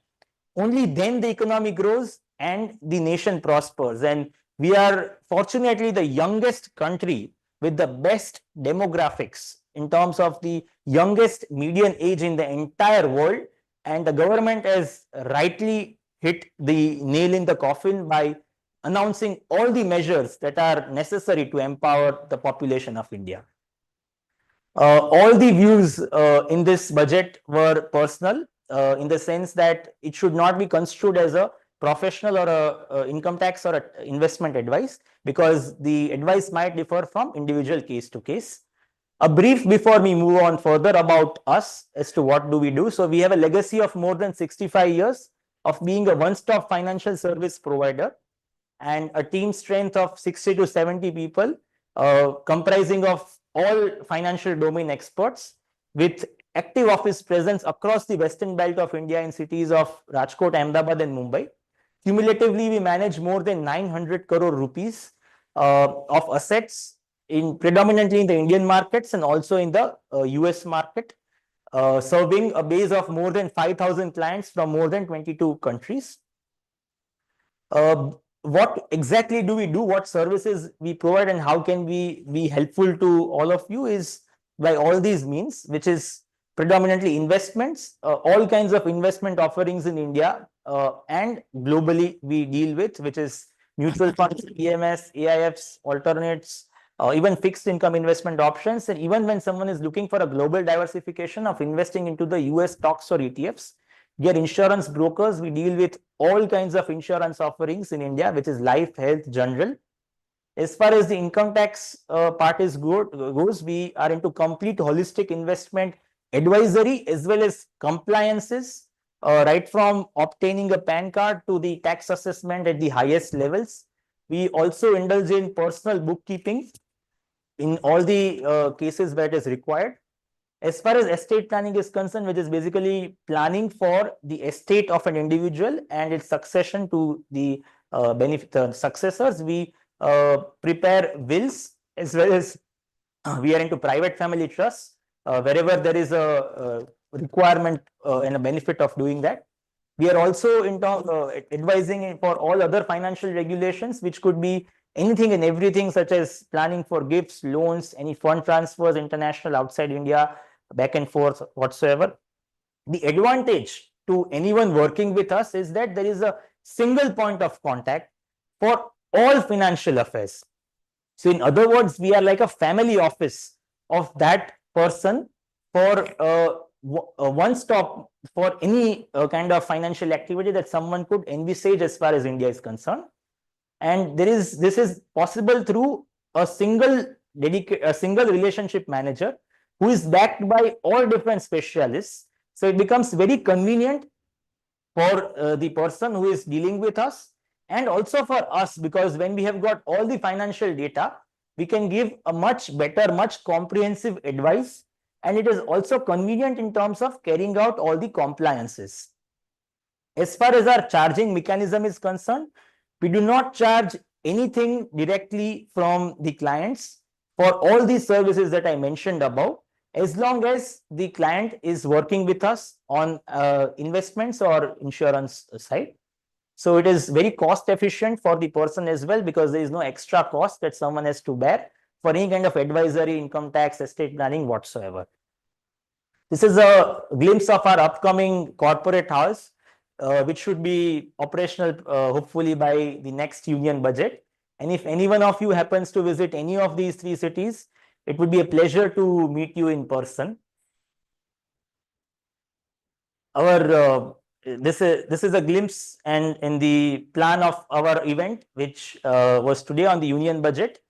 only then the economy grows and the nation prospers. And we are fortunately the youngest country with the best demographics in terms of the youngest median age in the entire world. And the government has rightly hit the nail in the coffin by announcing all the measures that are necessary to empower the population of India. All the views in this budget were personal, in the sense that it should not be construed as a professional or a income tax or a investment advice, because the advice might differ from individual case to case. A brief before we move on further about us as to what do we do. So we have a legacy of more than 65 years of being a one-stop financial service provider, and a team strength of 60 to 70 people, comprising of all financial domain experts, with active office presence across the western belt of India in cities of Rajkot, Ahmedabad and Mumbai. Cumulatively, we manage more than 900 crore rupees of assets in predominantly in the Indian markets and also in the US market, serving a base of more than 5,000 clients from more than 22 countries. What exactly do we do? What services we provide, and how can we be helpful to all of you is by all these means, which is predominantly investments, all kinds of investment offerings in India and globally we deal with, which is mutual funds, EMS, AIFs, alternates, even fixed income investment options. And even when someone is looking for a global diversification of investing into the US stocks or ETFs, we are insurance brokers. We deal with all kinds of insurance offerings in India, which is life, health, general. As far as the income tax part goes, we are into complete holistic investment advisory as well as compliances, right from obtaining a PAN card to the tax assessment at the highest levels. We also indulge in personal bookkeeping in all the cases where it is required. As far as estate planning is concerned, which is basically planning for the estate of an individual and its succession to the successors, we prepare wills, as well as we are into private family trusts wherever there is a requirement and a benefit of doing that. We are also into advising for all other financial regulations, which could be anything and everything, such as planning for gifts, loans, any fund transfers, international, outside India, back and forth whatsoever. The advantage to anyone working with us is that there is a single point of contact for all financial affairs. So in other words, we are like a family office of that person for one stop for any kind of financial activity that someone could envisage as far as India is concerned. And this is possible through a single relationship manager who is backed by all different specialists. So it becomes very convenient for the person who is dealing with us, and also for us, because when we have got all the financial data, we can give a much better, much comprehensive advice, and it is also convenient in terms of carrying out all the compliances. As far as our charging mechanism is concerned, we do not charge anything directly from the clients for all these services that I mentioned above, as long as the client is working with us on investments or insurance side. So it is very cost efficient for the person as well, because there is no extra cost that someone has to bear for any kind of advisory, income tax, estate planning whatsoever. This is a glimpse of our upcoming corporate house, which should be operational hopefully by the next union budget. And if any one of you happens to visit any of these 3 cities, it would be a pleasure to meet you in person. Our this is a glimpse and in the plan of our event, which was today on the union budget,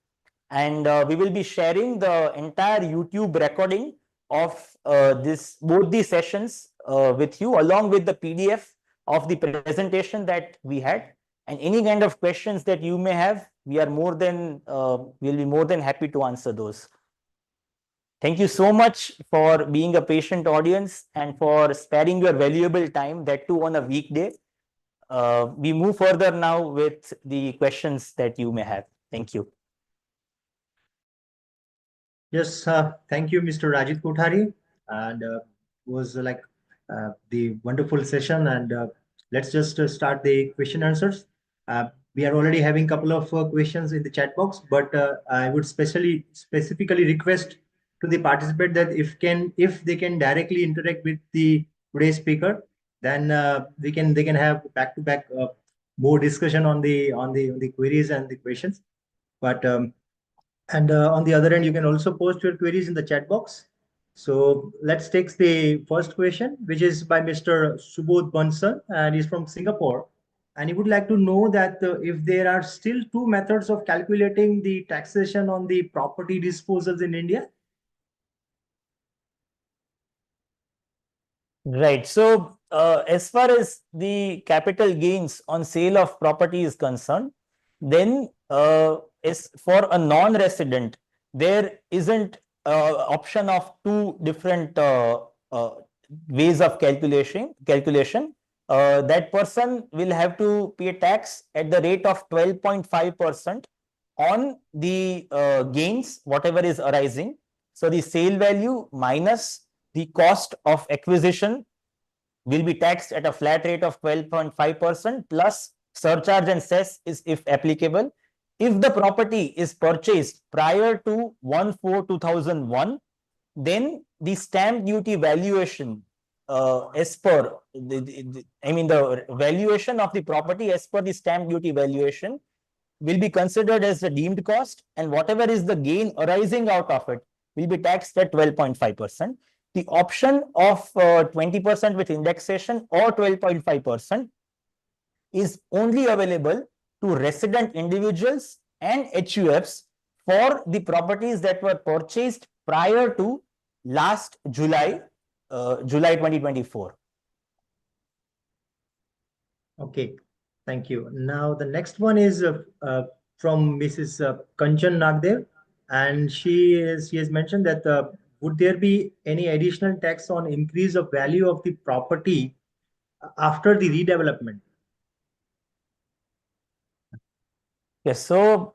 and we will be sharing the entire YouTube recording of both these sessions with you, along with the PDF of the presentation that we had. And any kind of questions that you may have, we are we'll be more than happy to answer those. Thank you so much for being a patient audience and for sparing your valuable time, that too on a weekday. We move further now with the questions that you may have. Thank you. Yes, thank you, Mr. Rajit Kothari, and was like the wonderful session. And let's just start the question answers. We are already having a couple of questions in the chat box, but I would specifically request to the participant that if they can directly interact with the today's speaker, then they can have back to back more discussion on the queries and the questions. But and on the other end, you can also post your queries in the chat box. So let's take the first question, which is by Mr. Subodh Bansal, and he's from Singapore. And he would like to know that if there are still 2 methods of calculating the taxation on the property disposals in India. Right. So as far as the capital gains on sale of property is concerned, then is for a non-resident, there isn't option of 2 different ways of calculation. That person will have to pay tax at the rate of 12.5% on the gains, whatever is arising. So the sale value minus the cost of acquisition will be taxed at a flat rate of 12.5% plus surcharge and cess is if applicable. If the property is purchased prior to 1/4/2001, then the stamp duty valuation as per the valuation of the property as per the stamp duty valuation will be considered as the deemed cost, and whatever is the gain arising out of it will be taxed at 12.5%. The option of 20% with indexation or 12.5% is only available to resident individuals and HUFs for the properties that were purchased prior to last July 2024. Okay, thank you. Now the next one is from Mrs. Kanchan Nagdev, and she has mentioned that would there be any additional tax on increase of value of the property after the redevelopment? Yes, so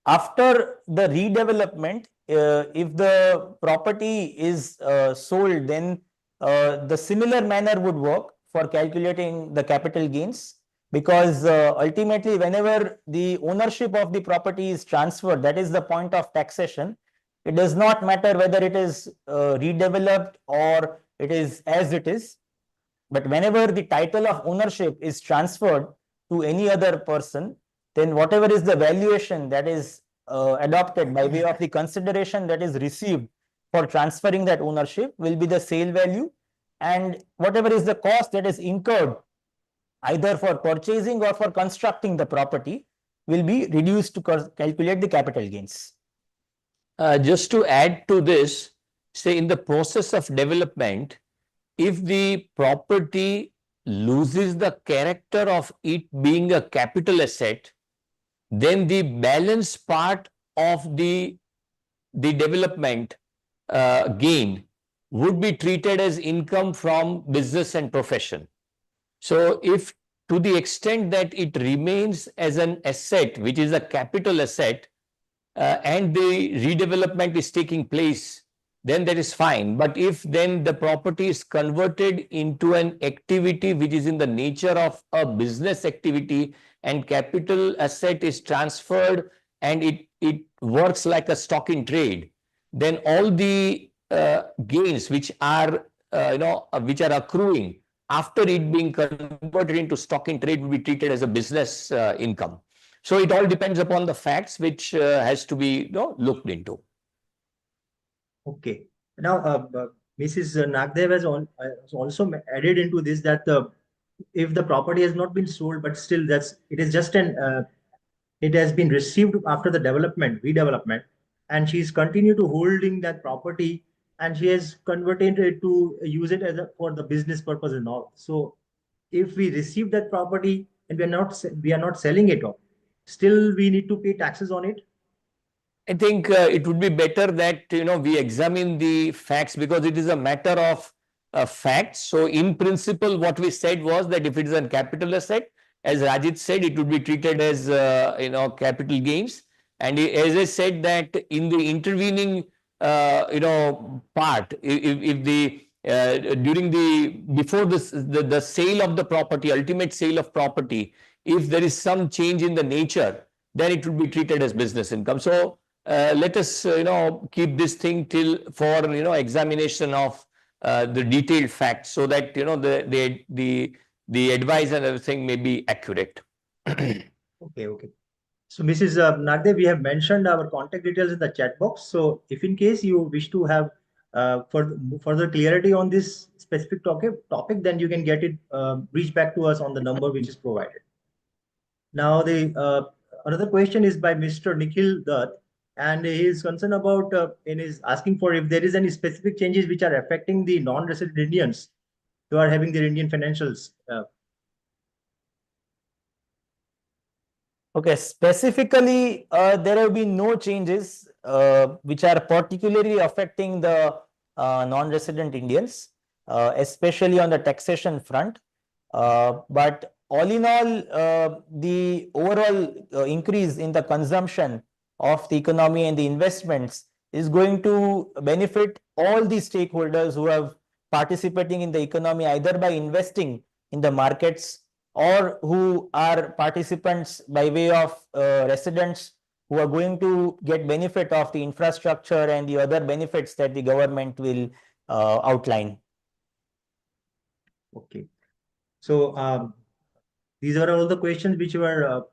after the redevelopment, if the property is sold, then the similar manner would work for calculating the capital gains, because ultimately whenever the ownership of the property is transferred, that is the point of taxation. It does not matter whether it is redeveloped or it is as it is, but whenever the title of ownership is transferred to any other person, then whatever is the valuation that is adopted by way of the consideration that is received for transferring that ownership will be the sale value, and whatever is the cost that is incurred either for purchasing or for constructing the property will be reduced to calculate the capital gains. Just to add to this, say in the process of development, if the property loses the character of it being a capital asset, then the balance part of the development gain would be treated as income from business and profession. So if to the extent that it remains as an asset, which is a capital asset, and the redevelopment is taking place, then that is fine. But if then the property is converted into an activity which is in the nature of a business activity and capital asset is transferred and it works like a stock in trade, then all the gains which are which are accruing after it being converted into stock in trade will be treated as a business income. So it all depends upon the facts which has to be looked into. Okay. Now, Mrs. Nagdev has also added into this that if the property has not been sold, but still it is just it has been received after the redevelopment, and she's continued to holding that property, and she has converted it to use it as for the business purpose and all. So, if we receive that property and we are not selling it off, still we need to pay taxes on it. I think it would be better that we examine the facts, because it is a matter of facts. So in principle, what we said was that if it is a capital asset, as Rajit said, it would be treated as capital gains. And as I said, that in the intervening part, if the during before the sale of the property, ultimate sale of property, if there is some change in the nature, then it would be treated as business income. So let us keep this thing till for examination of the detailed facts, so that the advice and everything may be accurate. Okay. So, Mrs. Nagdev, we have mentioned our contact details in the chat box. So, if in case you wish to have further clarity on this specific topic, then you can get it reach back to us on the number which is provided. Now, the another question is by Mr. Nikhil Dutt, and he is concerned about and is asking for if there is any specific changes which are affecting the non-resident Indians who are having their Indian financials. Okay, specifically, there have been no changes which are particularly affecting the non-resident Indians, especially on the taxation front. But all in all, the overall increase in the consumption of the economy and the investments is going to benefit all the stakeholders who have participating in the economy, either by investing in the markets or who are participants by way of residents who are going to get benefit of the infrastructure and the other benefits that the government will outline. Okay. So these are all the questions which were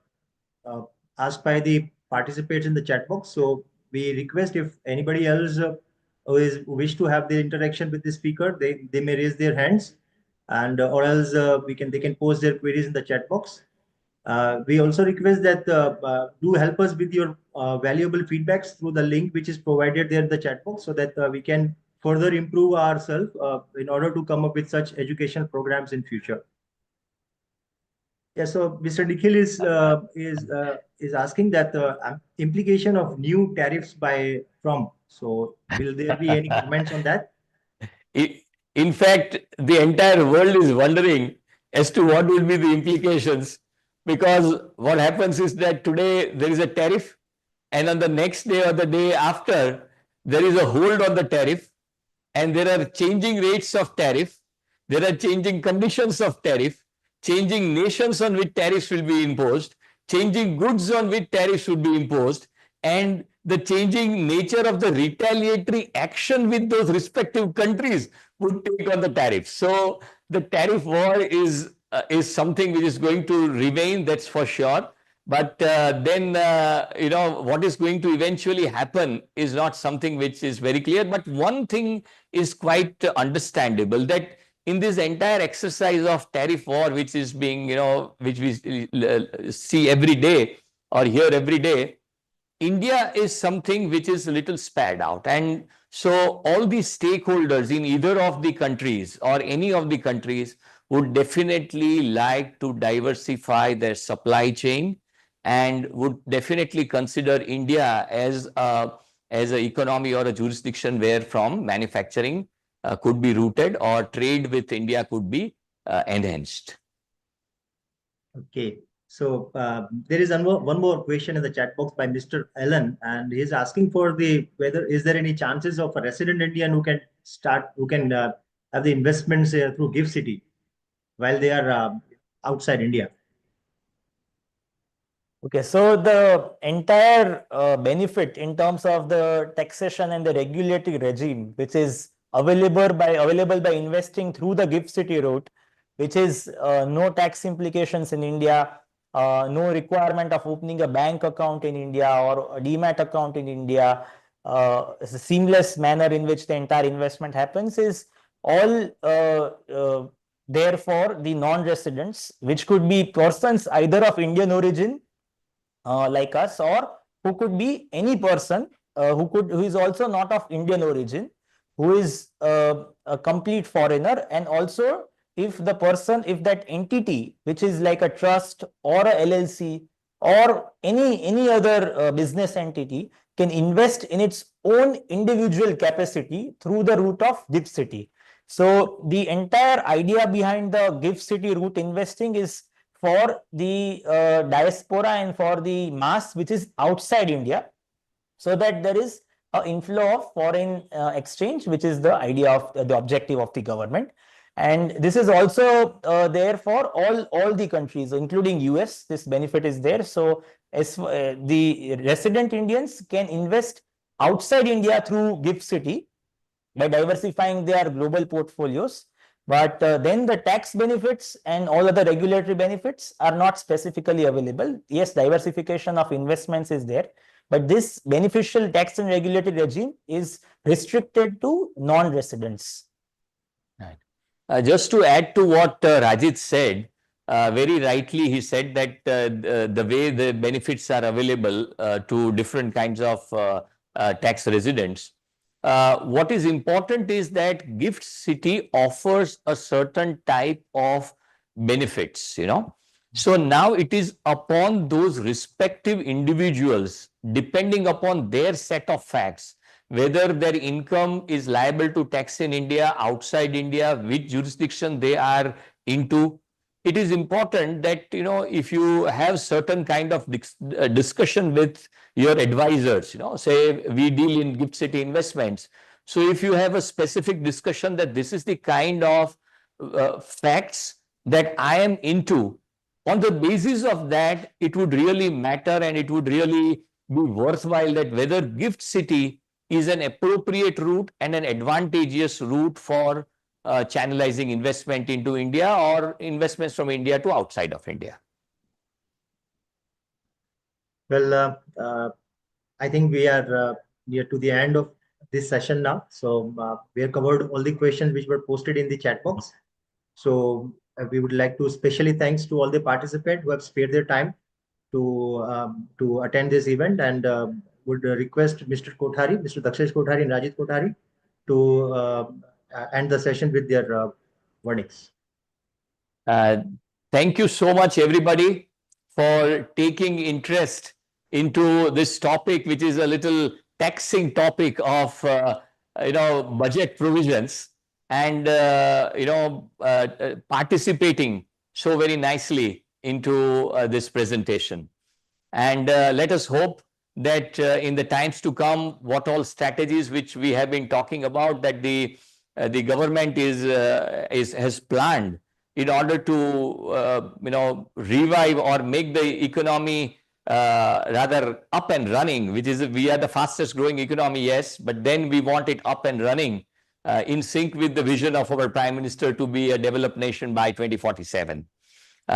asked by the participants in the chat box. So we request if anybody else who wish to have the interaction with the speaker, they may raise their hands, and or else they can post their queries in the chat box. We also request that do help us with your valuable feedbacks through the link which is provided there in the chat box, so that we can further improve ourselves in order to come up with such educational programs in future. Yeah, so Mr. Nikhil is asking that implication of new tariffs by Trump. So will there be any comments on that? In fact, the entire world is wondering as to what will be the implications, because what happens is that today there is a tariff, and on the next day or the day after, there is a hold on the tariff, and there are changing rates of tariff, there are changing conditions of tariff, changing nations on which tariffs will be imposed, changing goods on which tariffs would be imposed, and the changing nature of the retaliatory action with those respective countries would take on the tariffs. So the tariff war is something which is going to remain, that's for sure. But then, what is going to eventually happen is not something which is very clear. But one thing is quite understandable, that in this entire exercise of tariff war, which is being, which we see every day or hear every day, India is something which is a little spared out. And so all the stakeholders in either of the countries or any of the countries would definitely like to diversify their supply chain, and would definitely consider India as an economy or a jurisdiction where from manufacturing could be rooted, or trade with India could be enhanced. Okay. So there is one more question in the chat box by Mr. Allen, and he's asking for whether is there any chances of a resident Indian who can have the investments through Gift City while they are outside India. Okay, so the entire benefit in terms of the taxation and the regulatory regime, which is available by investing through the Gift City route, which is no tax implications in India, no requirement of opening a bank account in India or a demat account in India, a seamless manner in which the entire investment happens, is all there for the non-residents, which could be persons either of Indian origin like us, or who could be any person who is also not of Indian origin, who is a complete foreigner, and also if that entity, which is like a trust or a LLC or any other business entity, can invest in its own individual capacity through the route of Gift City. So the entire idea behind the Gift City route investing is for the diaspora and for the mass which is outside India, so that there is an inflow of foreign exchange, which is the idea of the objective of the government. And this is also there for all the countries, including US. This benefit is there. So as the resident Indians can invest outside India through Gift City by diversifying their global portfolios. But then the tax benefits and all other regulatory benefits are not specifically available. Yes, diversification of investments is there, but this beneficial tax and regulatory regime is restricted to non-residents. Right. Just to add to what Rajit said, very rightly he said that the way the benefits are available to different kinds of tax residents, what is important is that Gift City offers a certain type of benefits, So now it is upon those respective individuals, depending upon their set of facts, whether their income is liable to tax in India, outside India, which jurisdiction they are into. It is important that, if you have certain kind of discussion with your advisors, say we deal in Gift City investments. So if you have a specific discussion that this is the kind of facts that I am into, on the basis of that, it would really matter, and it would really be worthwhile that whether Gift City is an appropriate route and an advantageous route for channelizing investment into India or investments from India to outside of India. Well, I think we are near to the end of this session now. So we have covered all the questions which were posted in the chat box. So we would like to specially thanks to all the participants who have spared their time to attend this event, and would request Mr. Kothari, Mr. Daxesh Kothari and Rajit Kothari to end the session with their wordings. Thank you so much, everybody, for taking interest into this topic, which is a little taxing topic of budget provisions, and participating so very nicely into this presentation. And let us hope that in the times to come, what all strategies which we have been talking about, that the government has planned in order to revive or make the economy rather up and running, which is, we are the fastest growing economy, yes, but then we want it up and running in sync with the vision of our Prime Minister to be a developed nation by 2047.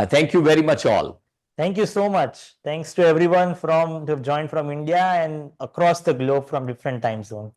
Thank you very much all. Thank you so much. Thanks to everyone who have joined from India and across the globe from different time zones.